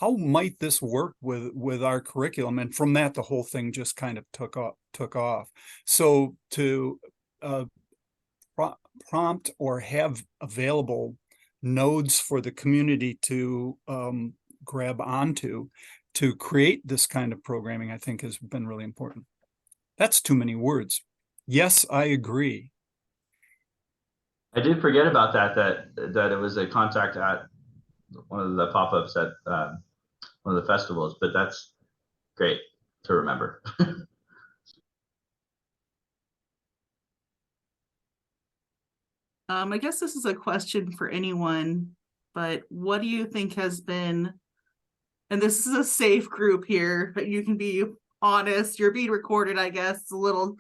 how might this work with our curriculum? And from that, the whole thing just kind of took off. So to prompt or have available nodes for the community to grab onto to create this kind of programming, I think has been really important. That's too many words. Yes, I agree. I did forget about that it was a contact at one of the pop-ups at one of the festivals, but that's great to remember. I guess this is a question for anyone, but what do you think has been, and this is a safe group here, but you can be honest, you're being recorded, I guess, a little,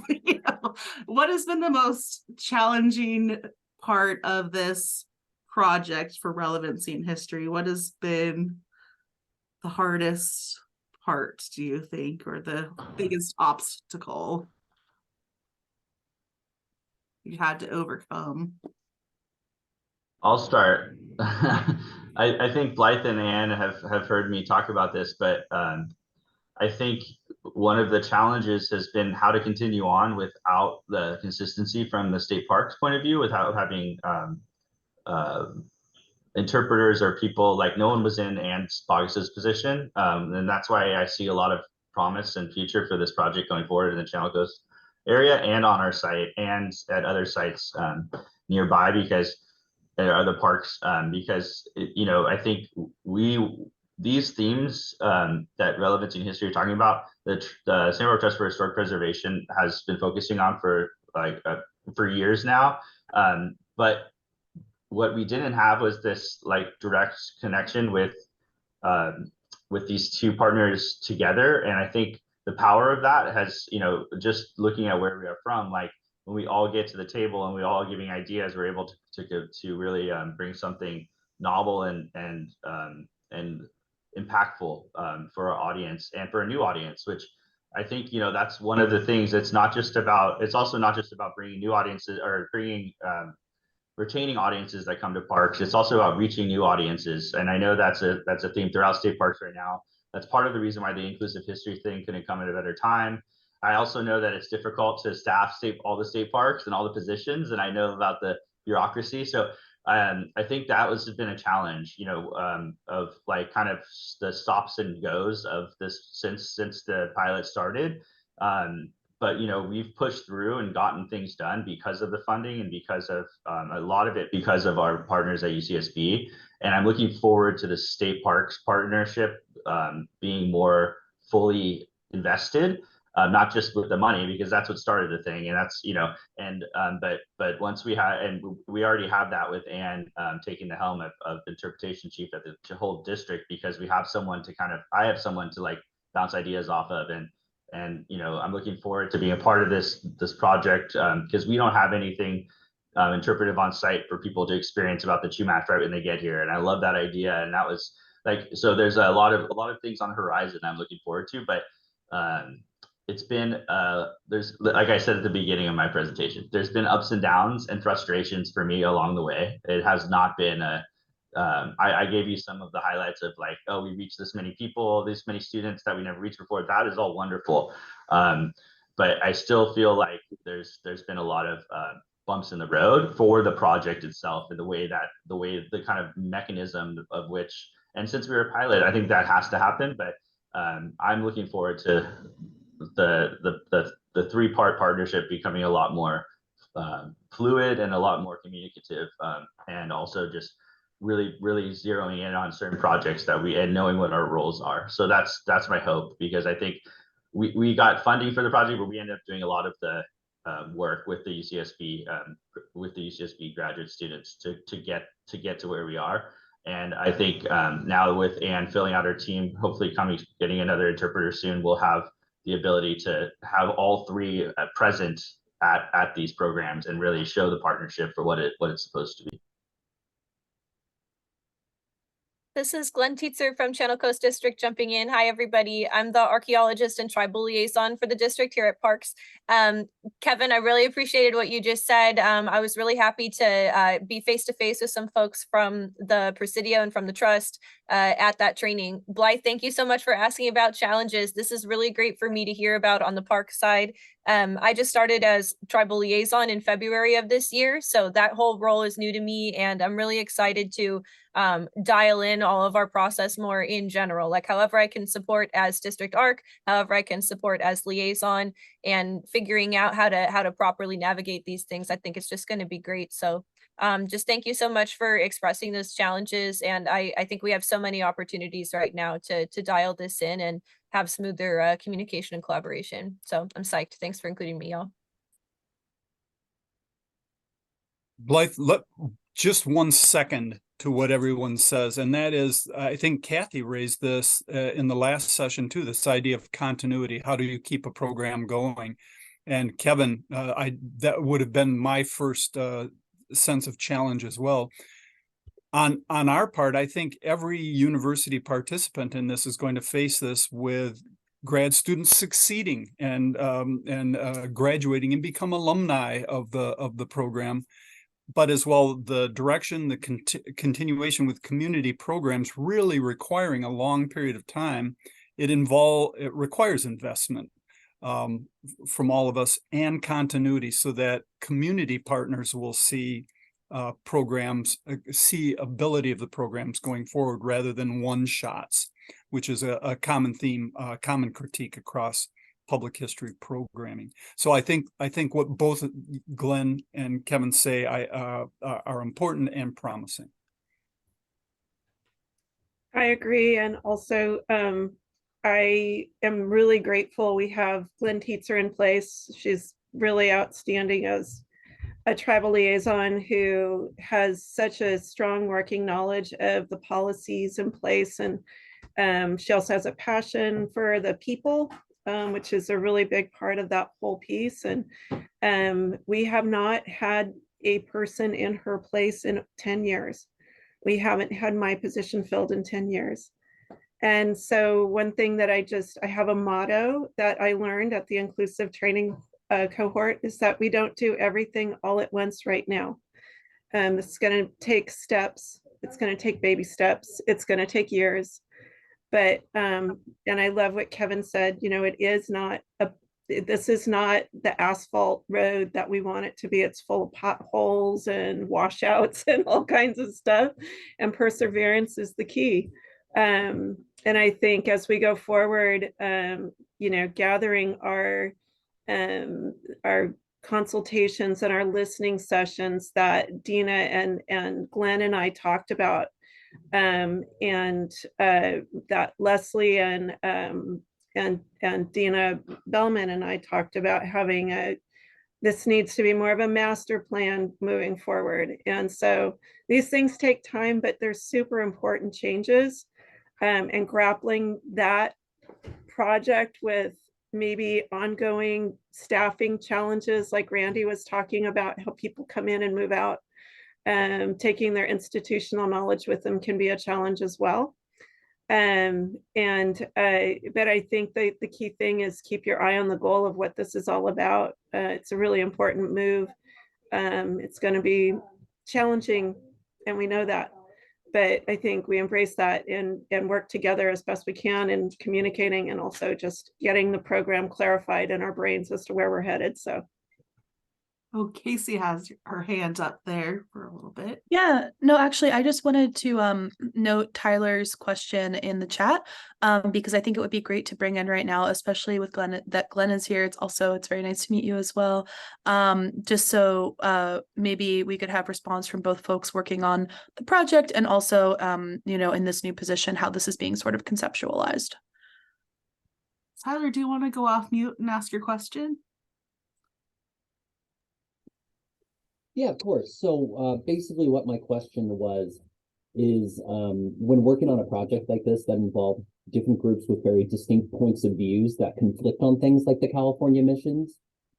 you know, what has been the most challenging part of this project for relevancy in history? What has been the hardest part, do you think, or the biggest obstacle? you had to overcome? I'll start. I think Blythe and Anne have heard me talk about this, but I think one of the challenges has been how to continue on without the consistency from the state parks point of view, without having interpreters or people. Like, no one was in Anne's Boggess's position, and that's why I see a lot of promise and future for this project going forward in the Channel Coast area and on our site and at other sites nearby, because there are other parks, because I think these themes that Relevancy and History are talking about, the Santa Barbara Trust for Historic Preservation has been focusing on for years now, but what we didn't have was this direct connection with these two partners together. And I think the power of that has, just looking at where we are from, when we all get to the table and we all giving ideas, we're able to really bring something novel and impactful for our audience and for a new audience, which I think, that's one of the things. It's also not just about bringing new audiences or bringing retaining audiences that come to parks. It's also about reaching new audiences. And I know that's a theme throughout state parks right now. That's part of the reason why the inclusive history thing couldn't come at a better time. I also know that it's difficult to staff all the state parks and all the positions, and I know about the bureaucracy. So I think that has been a challenge, of kind of the stops and goes of this since the pilot started. But we've pushed through and gotten things done because of the funding and because of a lot of it because of our partners at UCSB. And I'm looking forward to the state parks partnership being more fully invested, not just with the money, because that's what started the thing. And that's, but once we already have that with Anne taking the helm of interpretation chief at the whole district, because we have someone I have someone to bounce ideas off of. And I'm looking forward to being a part of this project, because we don't have anything interpretive on site for people to experience about the Chumash right when they get here. And I love that idea. And that was so there's a lot of things on the horizon I'm looking forward to, but it's been there's, like I said at the beginning of my presentation, there's been ups and downs and frustrations for me along the way. It has not been I gave you some of the highlights of oh, we reached this many people, this many students that we never reached before. That is all wonderful. But I still feel like there's been a lot of bumps in the road for the project itself, and the way the kind of mechanism of which, and since we were a pilot, I think that has to happen. But I'm looking forward to the 3-part partnership becoming a lot more fluid and a lot more communicative, and also just really zeroing in on certain projects and knowing what our roles are. So that's my hope, because I think we got funding for the project, but we ended up doing a lot of the work with the UCSB graduate students to get to where we are. And I think now with Anne filling out her team, hopefully getting another interpreter soon, we'll have the ability to have all 3 present at these programs and really show the partnership for what it's supposed to be. This is Glenn Tietzer from Channel Coast District jumping in. Hi, everybody. I'm the archaeologist and tribal liaison for the district here at Parks. Kevin, I really appreciated what you just said. I was really happy to be face-to-face with some folks from the Presidio and from the Trust at that training. Blythe, thank you so much for asking about challenges. This is really great for me to hear about on the park side. I just started as tribal liaison in February of this year, so that whole role is new to me, and I'm really excited to dial in all of our process more in general, however I can support as district ARC, however I can support as liaison, and figuring out how to properly navigate these things. I think it's just going to be great. So just thank you so much for expressing those challenges. And I think we have so many opportunities right now to dial this in and have smoother communication and collaboration. So I'm psyched. Thanks for including me, y'all. Blythe, just 1 second to what everyone says, and that is, I think Kathy raised this in the last session too, this idea of continuity. How do you keep a program going? And Kevin, that would have been my first sense of challenge as well. On our part, I think every university participant in this is going to face this with grad students succeeding and graduating and become alumni of the program, but as well the direction, the continuation with community programs really requiring a long period of time. It requires investment from all of us and continuity, so that community partners will see programs, see ability of the programs going forward rather than one shots, which is a common theme, common critique across public history programming. So I think what both Glenn and Kevin say are important and promising. I agree, and also I am really grateful we have Glenn Tietzer in place. She's really outstanding as a tribal liaison who has such a strong working knowledge of the policies in place, and she also has a passion for the people, which is a really big part of that whole piece. And we have not had a person in her place in 10 years. We haven't had my position filled in 10 years. And so one thing that I have a motto that I learned at the inclusive training cohort is that we don't do everything all at once right now. It's going to take steps. It's going to take baby steps. It's going to take years. But, and I love what Kevin said, you know, this is not the asphalt road that we want it to be. It's full of potholes and washouts and all kinds of stuff. And perseverance is the key. And I think as we go forward, you know, gathering our consultations and our listening sessions that Dina and Glenn and I talked about, and that Leslie and Dina Bellman and I talked about having this needs to be more of a master plan moving forward. And so these things take time, but they're super important changes, and grappling that project with maybe ongoing staffing challenges, like Randy was talking about, how people come in and move out. Taking their institutional knowledge with them can be a challenge as well. But I think the key thing is keep your eye on the goal of what this is all about. It's a really important move. It's going to be challenging, and we know that. But I think we embrace that and work together as best we can in communicating, and also just getting the program clarified in our brains as to where we're headed. So. Oh, Casey has her hand up there for a little bit. Yeah, no, actually, I just wanted to note Tyler's question in the chat, because I think it would be great to bring in right now, especially with Glenn, that Glenn is here. It's very nice to meet you as well. Just so maybe we could have response from both folks working on the project and also, you know, in this new position, how this is being sort of conceptualized. Tyler, do you want to go off mute and ask your question? Yeah, of course. So basically what my question was is when working on a project like this that involved different groups with very distinct points of views that conflict on things like the California missions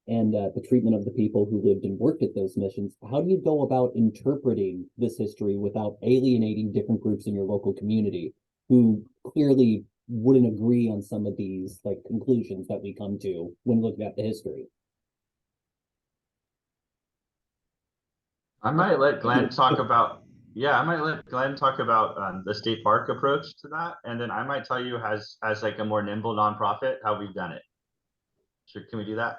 and the treatment of the people who lived and worked at those missions, how do you go about interpreting this history without alienating different groups in your local community who clearly wouldn't agree on some of these like conclusions that we come to when looking at the history? I might let Glenn talk about, the state park approach to that. And then I might tell you as like a more nimble nonprofit, how we've done it. Sure, can we do that?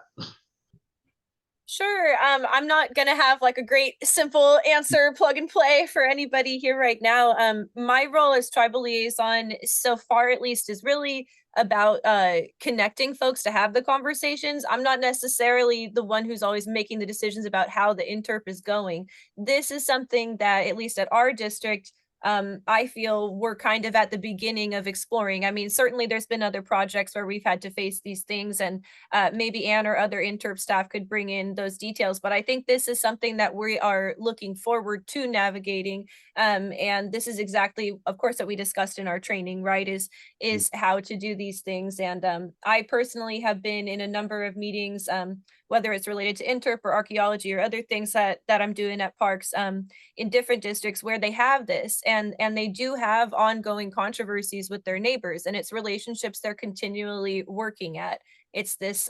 Sure. I'm not gonna have like a great simple answer plug and play for anybody here right now. My role as tribal liaison so far at least is really about connecting folks to have the conversations. I'm not necessarily the one who's always making the decisions about how the interp is going. This is something that, at least at our district, I feel we're kind of at the beginning of exploring. I mean, certainly there's been other projects where we've had to face these things, and maybe Anne or other interp staff could bring in those details. But I think this is something that we are looking forward to navigating. And this is exactly, of course, that we discussed in our training, right, is how to do these things. And I personally have been in a number of meetings whether it's related to interp or archaeology or other things that I'm doing at parks in different districts where they have this, and they do have ongoing controversies with their neighbors, and it's relationships they're continually working at. It's this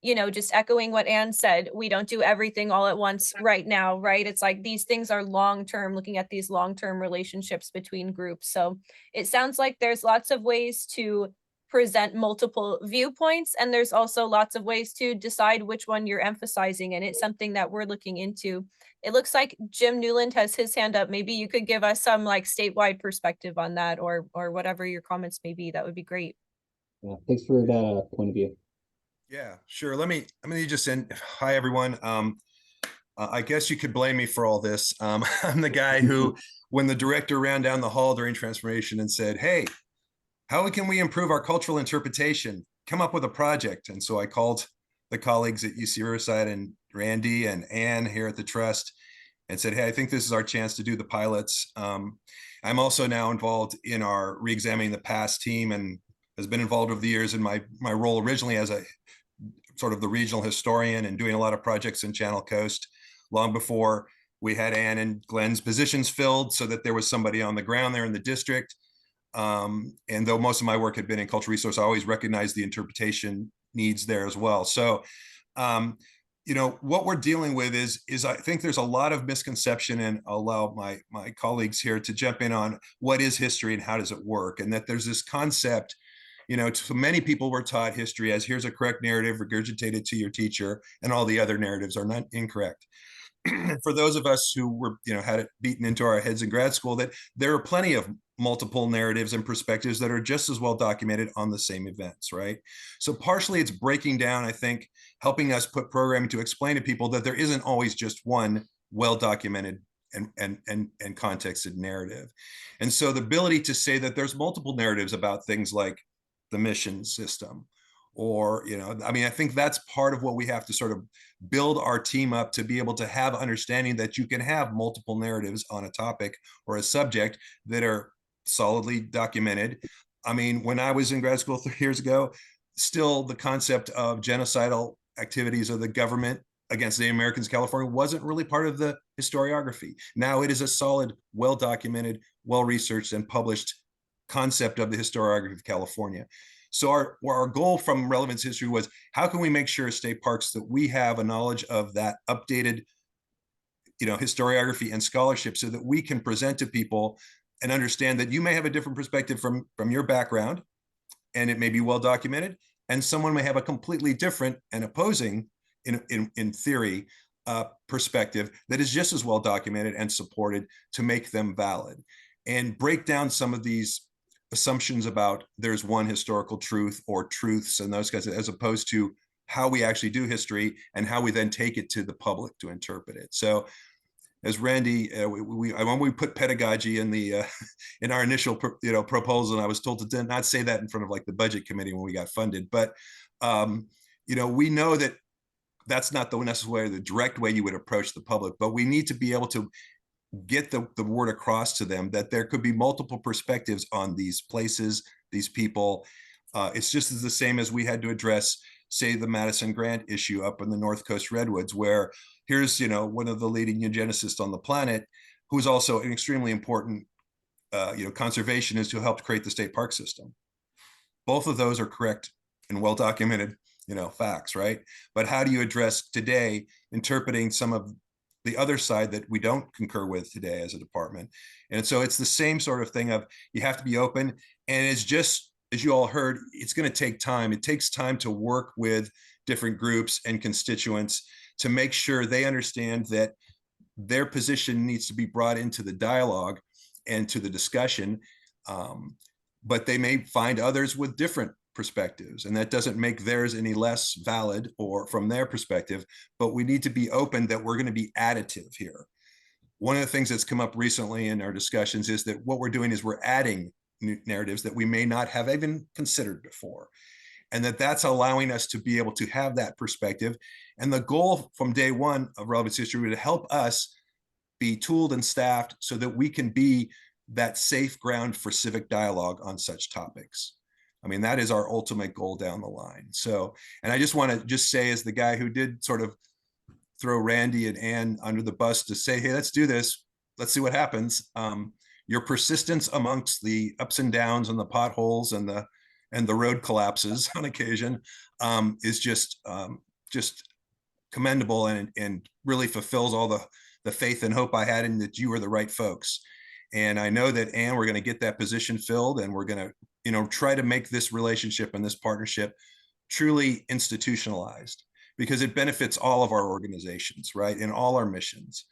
you know, just echoing what Anne said, we don't do everything all at once right now, right? It's like these things are long-term, looking at these long-term relationships between groups. So it sounds like there's lots of ways to present multiple viewpoints, and there's also lots of ways to decide which one you're emphasizing, and it's something that we're looking into. It looks like Jim Newland has his hand up. Maybe you could give us some like statewide perspective on that, or whatever your comments may be. That would be great. Yeah, thanks for that point of view. Yeah, sure. Let me just end. Hi, everyone. I guess you could blame me for all this. I'm the guy who, when the director ran down the hall during transformation and said, "Hey, how can we improve our cultural interpretation? Come up with a project." And so I called the colleagues at UC Riverside and Randy and Anne here at the Trust and said, "Hey, I think this is our chance to do the pilots." I'm also now involved in our Reexamining the Past team, and has been involved over the years in my role originally as a sort of the regional historian and doing a lot of projects in Channel Coast long before we had Anne and Glenn's positions filled, so that there was somebody on the ground there in the district. And though most of my work had been in cultural resource, I always recognized the interpretation needs there as well. So, you know, what we're dealing with is I think there's a lot of misconception, and I'll allow my colleagues here to jump in on what is history and how does it work, and that there's this concept. You know, to many people were taught history as here's a correct narrative regurgitated to your teacher, and all the other narratives are not incorrect. For those of us who were, you know, had it beaten into our heads in grad school, that there are plenty of multiple narratives and perspectives that are just as well documented on the same events, right? So partially it's breaking down, I think, helping us put programming to explain to people that there isn't always just one well-documented and contexted narrative. And so the ability to say that there's multiple narratives about things like the mission system, or, you know, I mean, I think that's part of what we have to sort of build our team up to be able to have understanding that you can have multiple narratives on a topic or a subject that are solidly documented. I mean, when I was in grad school 3 years ago, still the concept of genocidal activities of the government against Native Americans in California wasn't really part of the historiography. Now it is a solid, well-documented, well-researched and published concept of the historiography of California. So our goal from Relevance History was, how can we make sure state parks that we have a knowledge of that updated, you know, historiography and scholarship, so that we can present to people and understand that you may have a different perspective from your background, and it may be well documented, and someone may have a completely different and opposing, in theory, perspective that is just as well documented and supported, to make them valid, and break down some of these assumptions about there's one historical truth or truths and those guys, as opposed to how we actually do history and how we then take it to the public to interpret it. So as Randy, when we put pedagogy in the in our initial proposal, and I was told to not say that in front of like the budget committee when we got funded, but you know, we know that that's not the necessarily the direct way you would approach the public, but we need to be able to get the word across to them that there could be multiple perspectives on these places, these people. It's just as the same as we had to address, say, the Madison Grant issue up in the North Coast Redwoods, where here's, you know, one of the leading eugenicists on the planet, who's also an extremely important, you know, conservationist who helped create the state park system. Both of those are correct and well-documented, you know, facts, right? But how do you address today interpreting some of the other side that we don't concur with today as a department? And so it's the same sort of thing of, you have to be open, and it's just, as you all heard, it's going to take time. It takes time to work with different groups and constituents to make sure they understand that their position needs to be brought into the dialogue and to the discussion. But they may find others with different perspectives, and that doesn't make theirs any less valid or from their perspective, but we need to be open that we're going to be additive here. One of the things that's come up recently in our discussions is that what we're doing is we're adding new narratives that we may not have even considered before, and that's allowing us to be able to have that perspective. And the goal from day one of Relevance History was to help us be tooled and staffed so that we can be that safe ground for civic dialogue on such topics. I mean, that is our ultimate goal down the line. So, and I just want to just say, as the guy who did sort of throw Randy and Ann under the bus to say, hey, let's do this. Let's see what happens. Your persistence amongst the ups and downs and the potholes and the road collapses on occasion is just commendable, and really fulfills all the faith and hope I had in that you were the right folks. And I know that, Ann, we're going to get that position filled, and we're going to, try to make this relationship and this partnership truly institutionalized, because it benefits all of our organizations, right? And all our missions.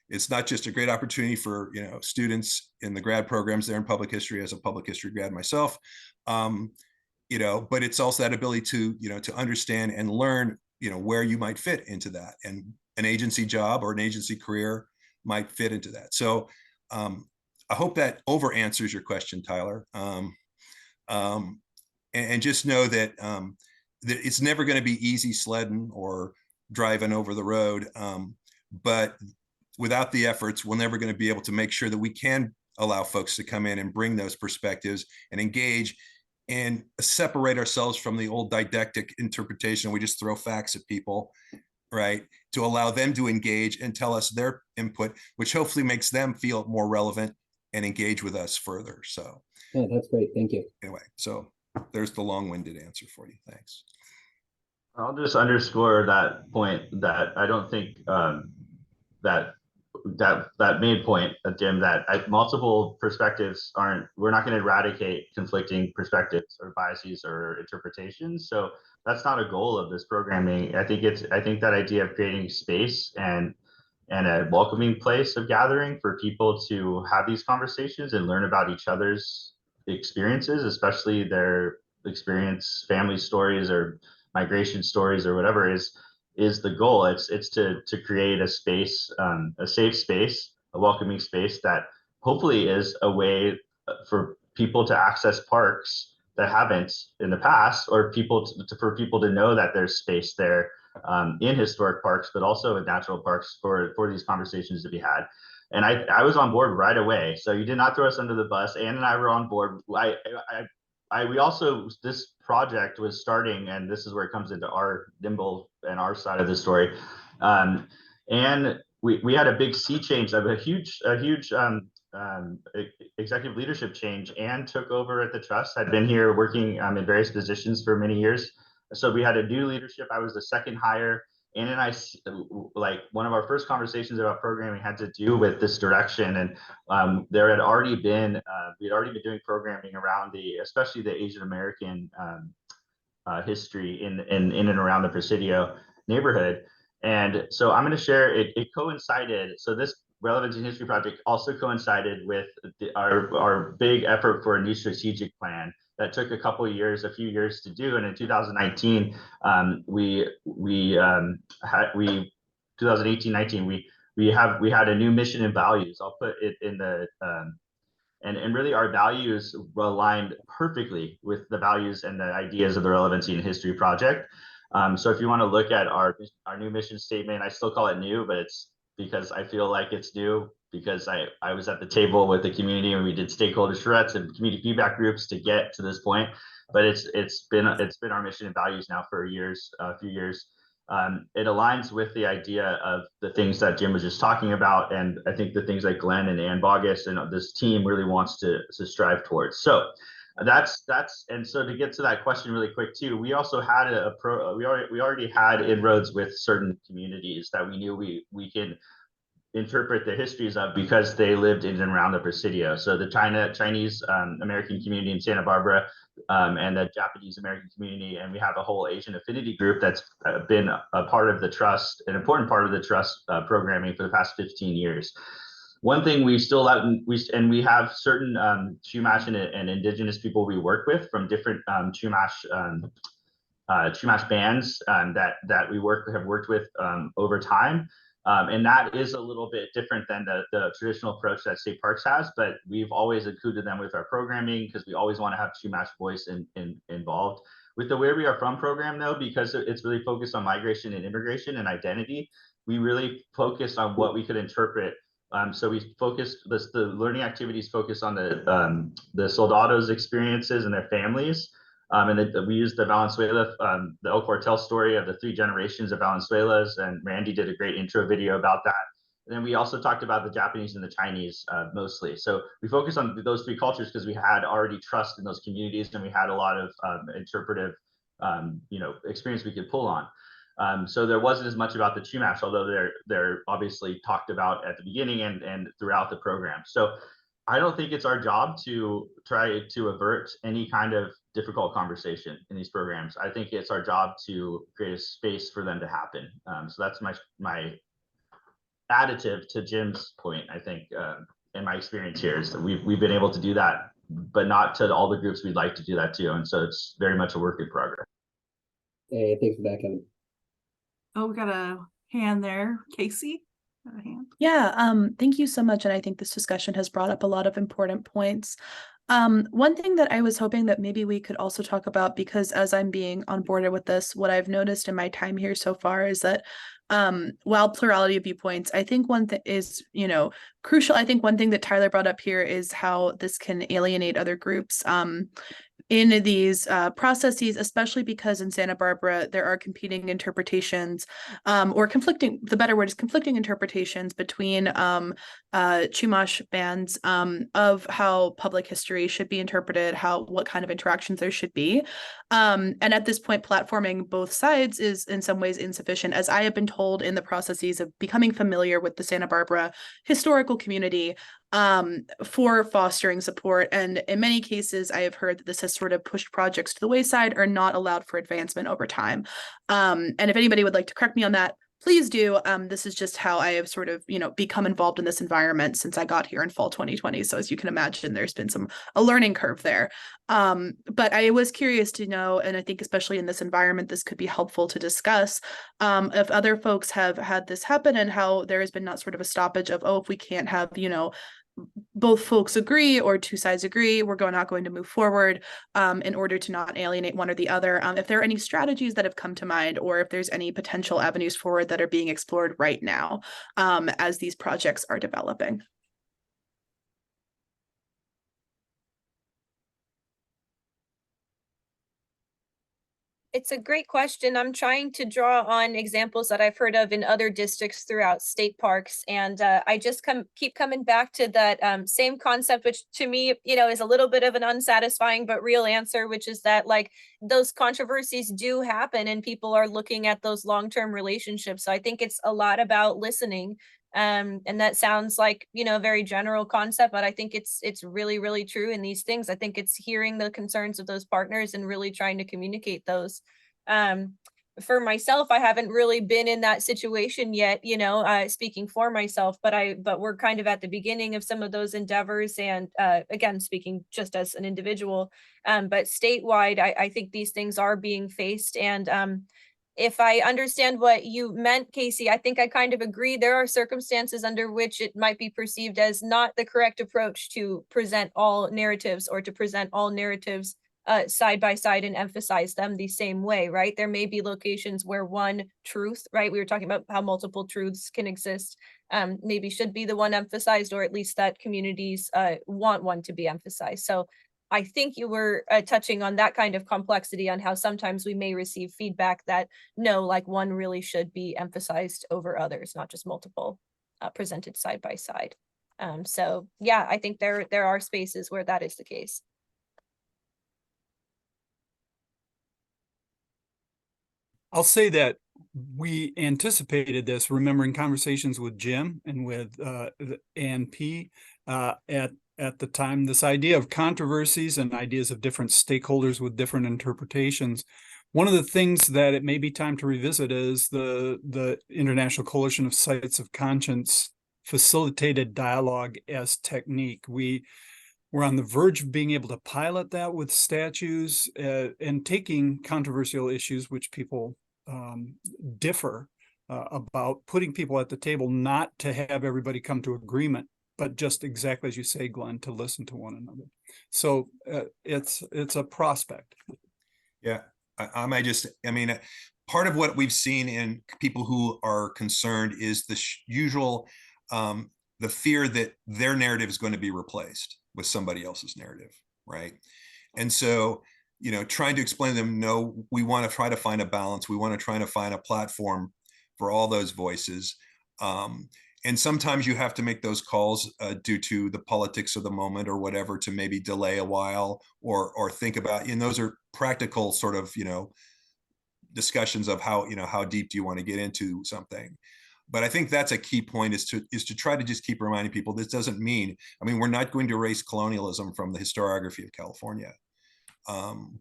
It's not just a great opportunity for, students in the grad programs there in public history, as a public history grad myself, but it's also that ability to, to understand and learn, where you might fit into that, and an agency job or an agency career might fit into that. So I hope that over answers your question, Tyler. And just know that, that it's never going to be easy sledding or driving over the road. But without the efforts, we're never going to be able to make sure that we can allow folks to come in and bring those perspectives and engage and separate ourselves from the old didactic interpretation. We just throw facts at people, right? To allow them to engage and tell us their input, which hopefully makes them feel more relevant and engage with us further. So yeah, that's great. Thank you. Anyway, so there's the long-winded answer for you. Thanks. I'll just underscore that point, that I don't think that main point, Jim, that multiple perspectives we're not going to eradicate conflicting perspectives or biases or interpretations. So that's not a goal of this programming. I think that idea of creating space and a welcoming place of gathering for people to have these conversations and learn about each other's experiences, especially their experience, family stories or migration stories or whatever, is the goal. It's to create a space, a safe space, a welcoming space that hopefully is a way for people to access parks that haven't in the past, or for people to know that there's space there in historic parks, but also in natural parks for these conversations to be had. And I was on board right away. So you did not throw us under the bus. Ann and I were on board. We also, this project was starting, and this is where it comes into our nimble and our side of the story. And we had a big sea change, a huge executive leadership change. Ann took over at the trust, had been here working in various positions for many years. So we had a new leadership. I was the second hire. Ann and I, like, one of our first conversations about programming had to do with this direction. And there had already been, we'd already been doing programming around especially the Asian American history in and around the Presidio neighborhood. And so I'm going to share, it coincided. So this Relevancy in History project also coincided with our big effort for a new strategic plan that took a few years to do. And in 2019, 2018-19, we had a new mission and values. I'll put it in the, and really our values aligned perfectly with the values and the ideas of the Relevancy in History project. So if you want to look at our new mission statement, I still call it new, but it's because I feel like it's new, because I was at the table with the community and we did stakeholder charrettes and community feedback groups to get to this point. But it's been our mission and values now for a few years. It aligns with the idea of the things that Jim was just talking about, and I think the things that Glenn and Ann Boggess and this team really wants to strive towards. So and so to get to that question really quick too, we also had we already had inroads with certain communities that we knew we can interpret the histories of, because they lived in and around the Presidio. So the Chinese American community in Santa Barbara, and the Japanese American community, and we have a whole Asian affinity group that's been a part of the trust, an important part of the trust programming for the past 15 years. One thing we still have, we have certain Chumash and indigenous people we work with from different Chumash bands that we have worked with over time. And that is a little bit different than the traditional approach that State Parks has, but we've always included them with our programming because we always want to have Chumash voice involved. With the Where We Are From program, though, because it's really focused on migration and immigration and identity, we really focused on what we could interpret So we focused the learning activities focused on the soldados' experiences and their families. We used the Valenzuela, the El Cuartel story of the 3 generations of Valenzuelas, and Randy did a great intro video about that. And then we also talked about the Japanese and the Chinese mostly. So we focused on those 3 cultures because we had already trust in those communities, and we had a lot of interpretive, experience we could pull on. So there wasn't as much about the Chumash, although they're obviously talked about at the beginning and throughout the program. So I don't think it's our job to try to avert any kind of difficult conversation in these programs. I think it's our job to create a space for them to happen. So that's my additive to Jim's point. I think in my experience here is that we've been able to do that, but not to all the groups we'd like to do that to. And so it's very much a work in progress. Hey, thanks for that, Kevin. Oh, we got a hand there. Casey, got a hand. Yeah, thank you so much. And I think this discussion has brought up a lot of important points. One thing that I was hoping that maybe we could also talk about, because as I'm being onboarded with this, what I've noticed in my time here so far is that while plurality of viewpoints, I think one thing is, crucial. I think one thing that Tyler brought up here is how this can alienate other groups. In these processes, especially because in Santa Barbara, there are competing interpretations or conflicting, the better word is conflicting interpretations between Chumash bands of how public history should be interpreted, what kind of interactions there should be. And at this point, platforming both sides is in some ways insufficient, as I have been told in the processes of becoming familiar with the Santa Barbara historical community for fostering support. And in many cases, I have heard that this has sort of pushed projects to the wayside or not allowed for advancement over time. And if anybody would like to correct me on that, please do. This is just how I have sort of, become involved in this environment since I got here in fall 2020. So as you can imagine, there's been a learning curve there. But I was curious to know, and I think especially in this environment, this could be helpful to discuss if other folks have had this happen and how there has been not sort of a stoppage of, if we can't have, both folks agree or 2 sides agree, we're not going to move forward in order to not alienate one or the other. If there are any strategies that have come to mind, or if there's any potential avenues forward that are being explored right now as these projects are developing. It's a great question. I'm trying to draw on examples that I've heard of in other districts throughout state parks. And I just keep coming back to that same concept, which to me, is a little bit of an unsatisfying but real answer, which is that those controversies do happen and people are looking at those long-term relationships. So I think it's a lot about listening. And that sounds like, a very general concept, but I think it's really, really true in these things. I think it's hearing the concerns of those partners and really trying to communicate those. For myself, I haven't really been in that situation yet, speaking for myself, but we're kind of at the beginning of some of those endeavors. And again, speaking just as an individual, but statewide, I think these things are being faced. And if I understand what you meant, Casey, I think I kind of agree. There are circumstances under which it might be perceived as not the correct approach to present all narratives or to present all narratives side by side and emphasize them the same way, right? There may be locations where one truth, right? We were talking about how multiple truths can exist, maybe should be the one emphasized, or at least that communities want one to be emphasized. So I think you were touching on that kind of complexity on how sometimes we may receive feedback that no, one really should be emphasized over others, not just multiple presented side by side. So yeah, I think there are spaces where that is the case. I'll say that we anticipated this, remembering conversations with Jim and with Ann P. At the time, this idea of controversies and ideas of different stakeholders with different interpretations. One of the things that it may be time to revisit is the International Coalition of Sites of Conscience facilitated dialogue as technique. We're on the verge of being able to pilot that with statues and taking controversial issues which people differ about, putting people at the table, not to have everybody come to agreement, but just exactly as you say, Glenn, to listen to one another. So it's a prospect. Yeah, I mean, part of what we've seen in people who are concerned is the usual the fear that their narrative is going to be replaced with somebody else's narrative, right? And so, you know, trying to explain to them, no, we want to try to find a balance. We want to try to find a platform for all those voices. And sometimes you have to make those calls due to the politics of the moment or whatever, to maybe delay a while or think about, and those are practical sort of, you know, discussions of how, you know, how deep do you want to get into something. But I think that's a key point, is to try to just keep reminding people this doesn't mean, I mean, we're not going to erase colonialism from the historiography of California,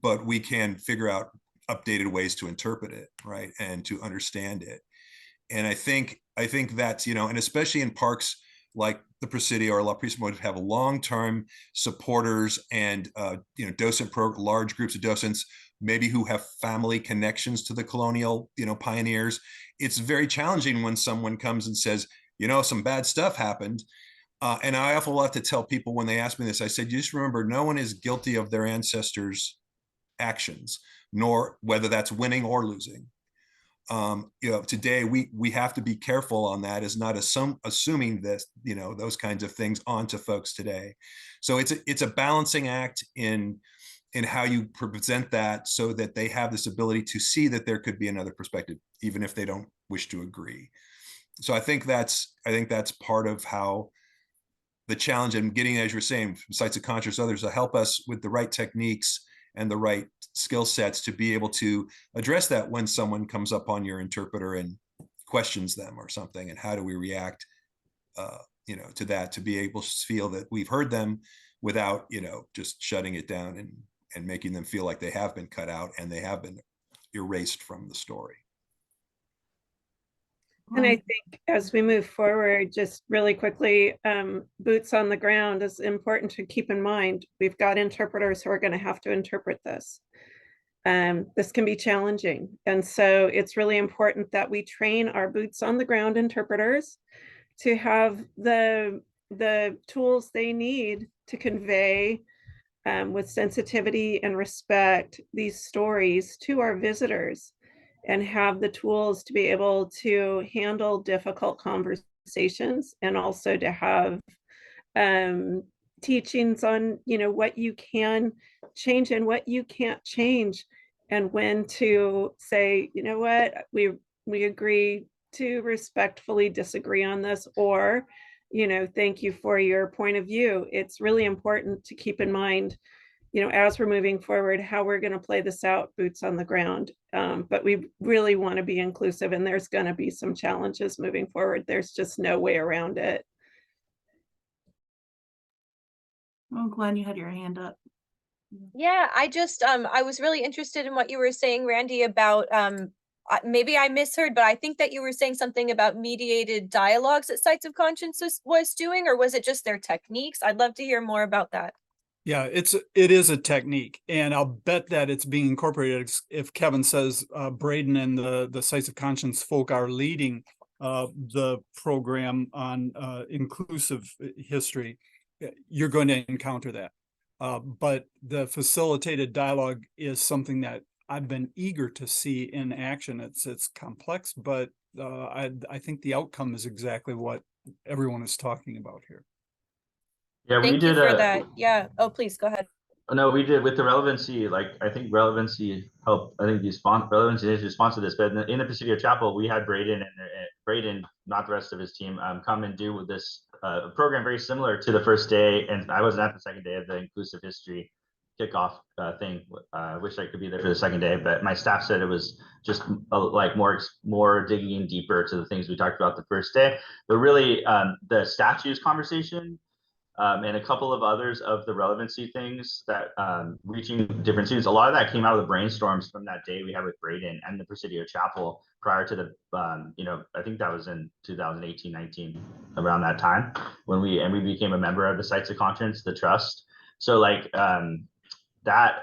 but we can figure out updated ways to interpret it, right, and to understand it. And I think that's, you know, and especially in parks like the Presidio or La Presidio have long-term supporters and you know, large groups of docents, maybe who have family connections to the colonial, you know, pioneers. It's very challenging when someone comes and says, you know, some bad stuff happened. And I often have to tell people when they ask me this, I said, you just remember, no one is guilty of their ancestors' actions, nor whether that's winning or losing. You know, today we have to be careful on that, is not assuming this, you know, those kinds of things onto folks today. So it's a balancing act in how you present that, so that they have this ability to see that there could be another perspective, even if they don't wish to agree. So I think that's part of how the challenge, and getting, as you're saying, sites of conscience, others to help us with the right techniques and the right skill sets to be able to address that when someone comes up on your interpreter and questions them or something, and how do we react, you know, to that, to be able to feel that we've heard them without, you know, just shutting it down and making them feel like they have been cut out and they have been erased from the story. And I think as we move forward, just really quickly, boots on the ground is important to keep in mind. We've got interpreters who are going to have to interpret this. This can be challenging. And so it's really important that we train our boots on the ground interpreters to have the tools they need to convey with sensitivity and respect these stories to our visitors, and have the tools to be able to handle difficult conversations, and also to have teachings on, you know, what you can change and what you can't change, and when to say, you know what, we agree to respectfully disagree on this, or, you know, thank you for your point of view. It's really important to keep in mind, you know, as we're moving forward, how we're going to play this out, boots on the ground. But we really want to be inclusive, and there's going to be some challenges moving forward. There's just no way around it. Oh, Glenn, you had your hand up. Yeah, I just I was really interested in what you were saying, Randy, about maybe I misheard, but I think that you were saying something about mediated dialogues that Sites of Conscience was doing, or was it just their techniques? I'd love to hear more about that. Yeah, it is a technique, and I'll bet that it's being incorporated. If Kevin says Braden and the Sites of Conscience folk are leading the program on inclusive history, you're going to encounter that. But the facilitated dialogue is something that I've been eager to see in action. It's complex, but I think the outcome is exactly what everyone is talking about here. Yeah, Thank you for that. Yeah. Oh, please go ahead. No, we did with the Relevancy. Like, I think Relevancy helped. I think Relevancy is responsive to this. But in the Presidio Chapel, we had Braden and Braden, not the rest of his team, come and do this program very similar to the first day. And I wasn't at the second day of the inclusive history kickoff thing. I wish I could be there for the second day, but my staff said it was just like more digging in deeper to the things we talked about the first day. But really, the statues conversation. And a couple of others of the relevancy things that reaching different students. A lot of that came out of the brainstorms from that day we had with Braden and the Presidio Chapel prior to the, you know, I think that was in 2018, 19, around that time when we became a member of the Sites of Conscience, the trust. So like that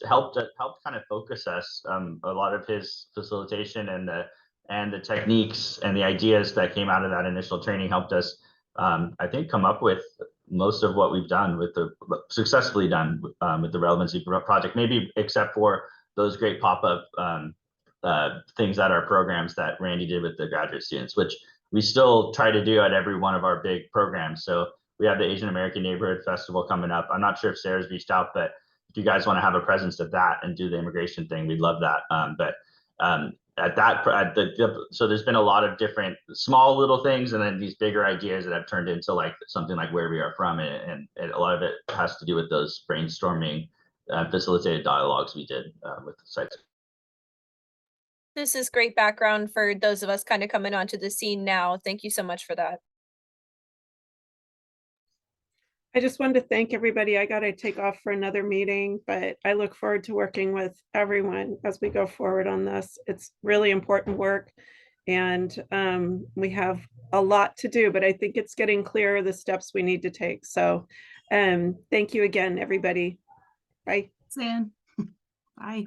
helped kind of focus us. A lot of his facilitation and the techniques and the ideas that came out of that initial training helped us, I think, come up with most of what we've done successfully done with the Relevancy project, maybe except for those great pop-up things that are programs that Randy did with the graduate students, which we still try to do at every one of our big programs. So we have the Asian American Neighborhood Festival coming up. I'm not sure if Sarah's reached out, but if you guys want to have a presence at that and do the immigration thing, we'd love that. So there's been a lot of different small little things, and then these bigger ideas that have turned into like something like Where We Are From, and a lot of it has to do with those brainstorming, facilitated dialogues we did with the sites. This is great background for those of us kind of coming onto the scene now. Thank you so much for that. I just wanted to thank everybody. I got to take off for another meeting, but I look forward to working with everyone as we go forward on this. It's really important work, and we have a lot to do, but I think it's getting clearer the steps we need to take. So thank you again, everybody. Bye. San. Bye.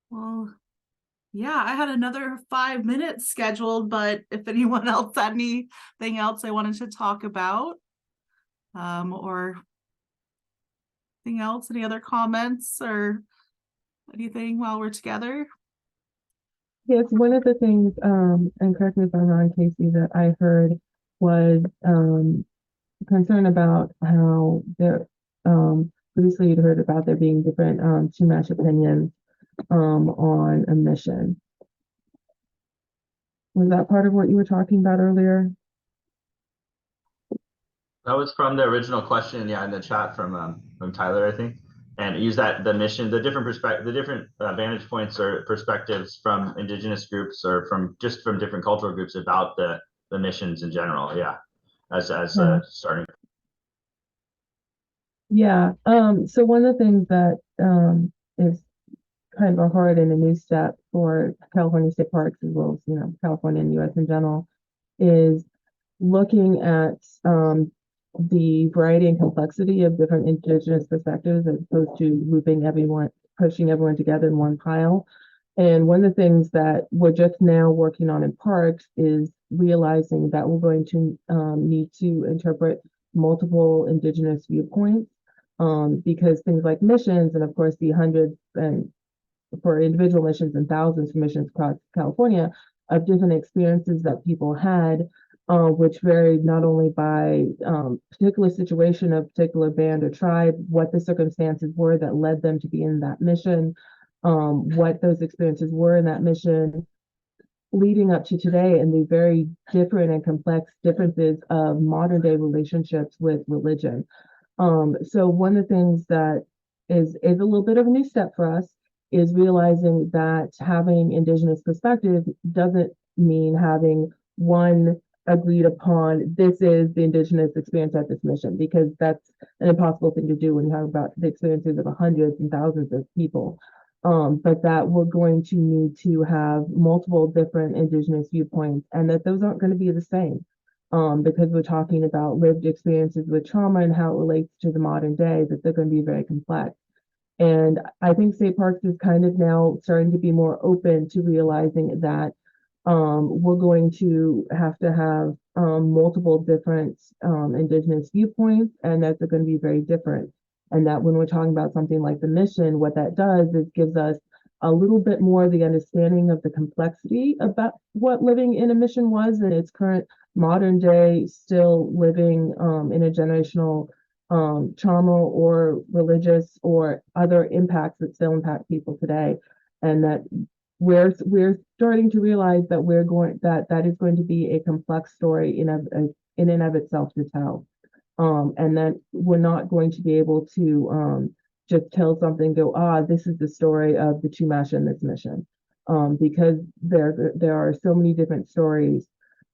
Well, yeah, I had another 5 minutes scheduled, but if anyone else had anything else they wanted to talk about, or anything else, any other comments or anything while we're together? Yes, one of the things, and correct me if I'm wrong, Casey, that I heard was concern about how there, previously you'd heard about there being different two-match opinions on a mission. Was that part of what you were talking about earlier? That was from the original question, yeah, in the chat from Tyler, I think, and use that the mission, the different perspective, the different vantage points or perspectives from Indigenous groups or from different cultural groups about the missions in general, yeah, as starting. Yeah. So one of the things that is kind of a hard and a new step for California state parks, as well as California and US in general, is looking at the variety and complexity of different Indigenous perspectives, as opposed to pushing everyone together in one pile. And one of the things that we're just now working on in parks is realizing that we're going to need to interpret multiple Indigenous viewpoints, because things like missions, and of course the hundreds and for individual missions and thousands of missions across California, of different experiences that people had, which varied not only by particular situation of particular band or tribe, what the circumstances were that led them to be in that mission, what those experiences were in that mission, leading up to today, and the very different and complex differences of modern day relationships with religion. So one of the things that is a little bit of a new step for us is realizing that having Indigenous perspective doesn't mean having one agreed upon, this is the Indigenous experience at this mission, because that's an impossible thing to do when you have about the experiences of hundreds and thousands of people. But that we're going to need to have multiple different Indigenous viewpoints, and that those aren't going to be the same, because we're talking about lived experiences with trauma and how it relates to the modern day, that they're going to be very complex. And I think state parks is kind of now starting to be more open to realizing that we're going to have multiple different Indigenous viewpoints, and that they're going to be very different. And that when we're talking about something like the mission, what that does is gives us a little bit more of the understanding of the complexity about what living in a mission was in its current modern day, still living in a generational trauma or religious or other impacts that still impact people today. And that we're starting to realize that that is going to be a complex story in and of itself to tell. And that we're not going to be able to just tell something, this is the story of the Chumash and this mission, because there are so many different stories,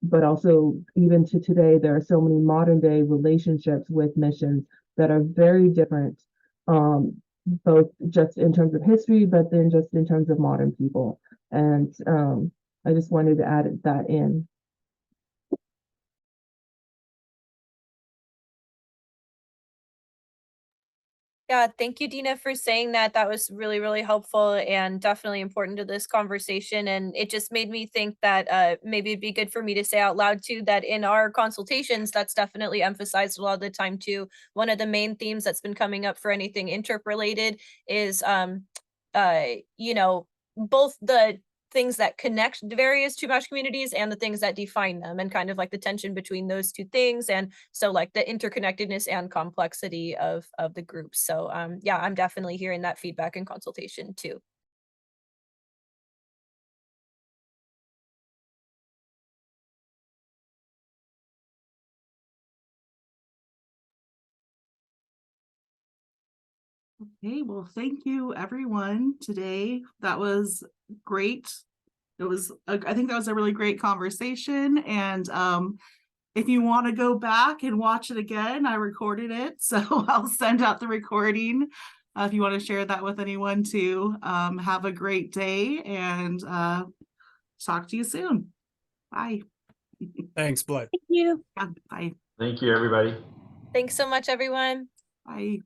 but also even to today, there are so many modern day relationships with missions that are very different, both just in terms of history, but then just in terms of modern people. And I just wanted to add that in. Yeah, thank you, Dina, for saying that. That was really, really helpful and definitely important to this conversation. And it just made me think that maybe it'd be good for me to say out loud too, that in our consultations, that's definitely emphasized a lot of the time too. One of the main themes that's been coming up for anything interp related is, both the things that connect the various Chumash communities and the things that define them, and kind of like the tension between those two things. And so like the interconnectedness and complexity of the groups. So yeah, I'm definitely hearing that feedback and consultation too. Okay, well, thank you everyone today. That was great. It was, I think that was a really great conversation. And if you want to go back and watch it again, I recorded it. So I'll send out the recording if you want to share that with anyone too. Have a great day and talk to you soon. Bye. Thanks, Blythe. Thank you. Yeah, bye. Thank you, everybody. Thanks so much, everyone. Bye.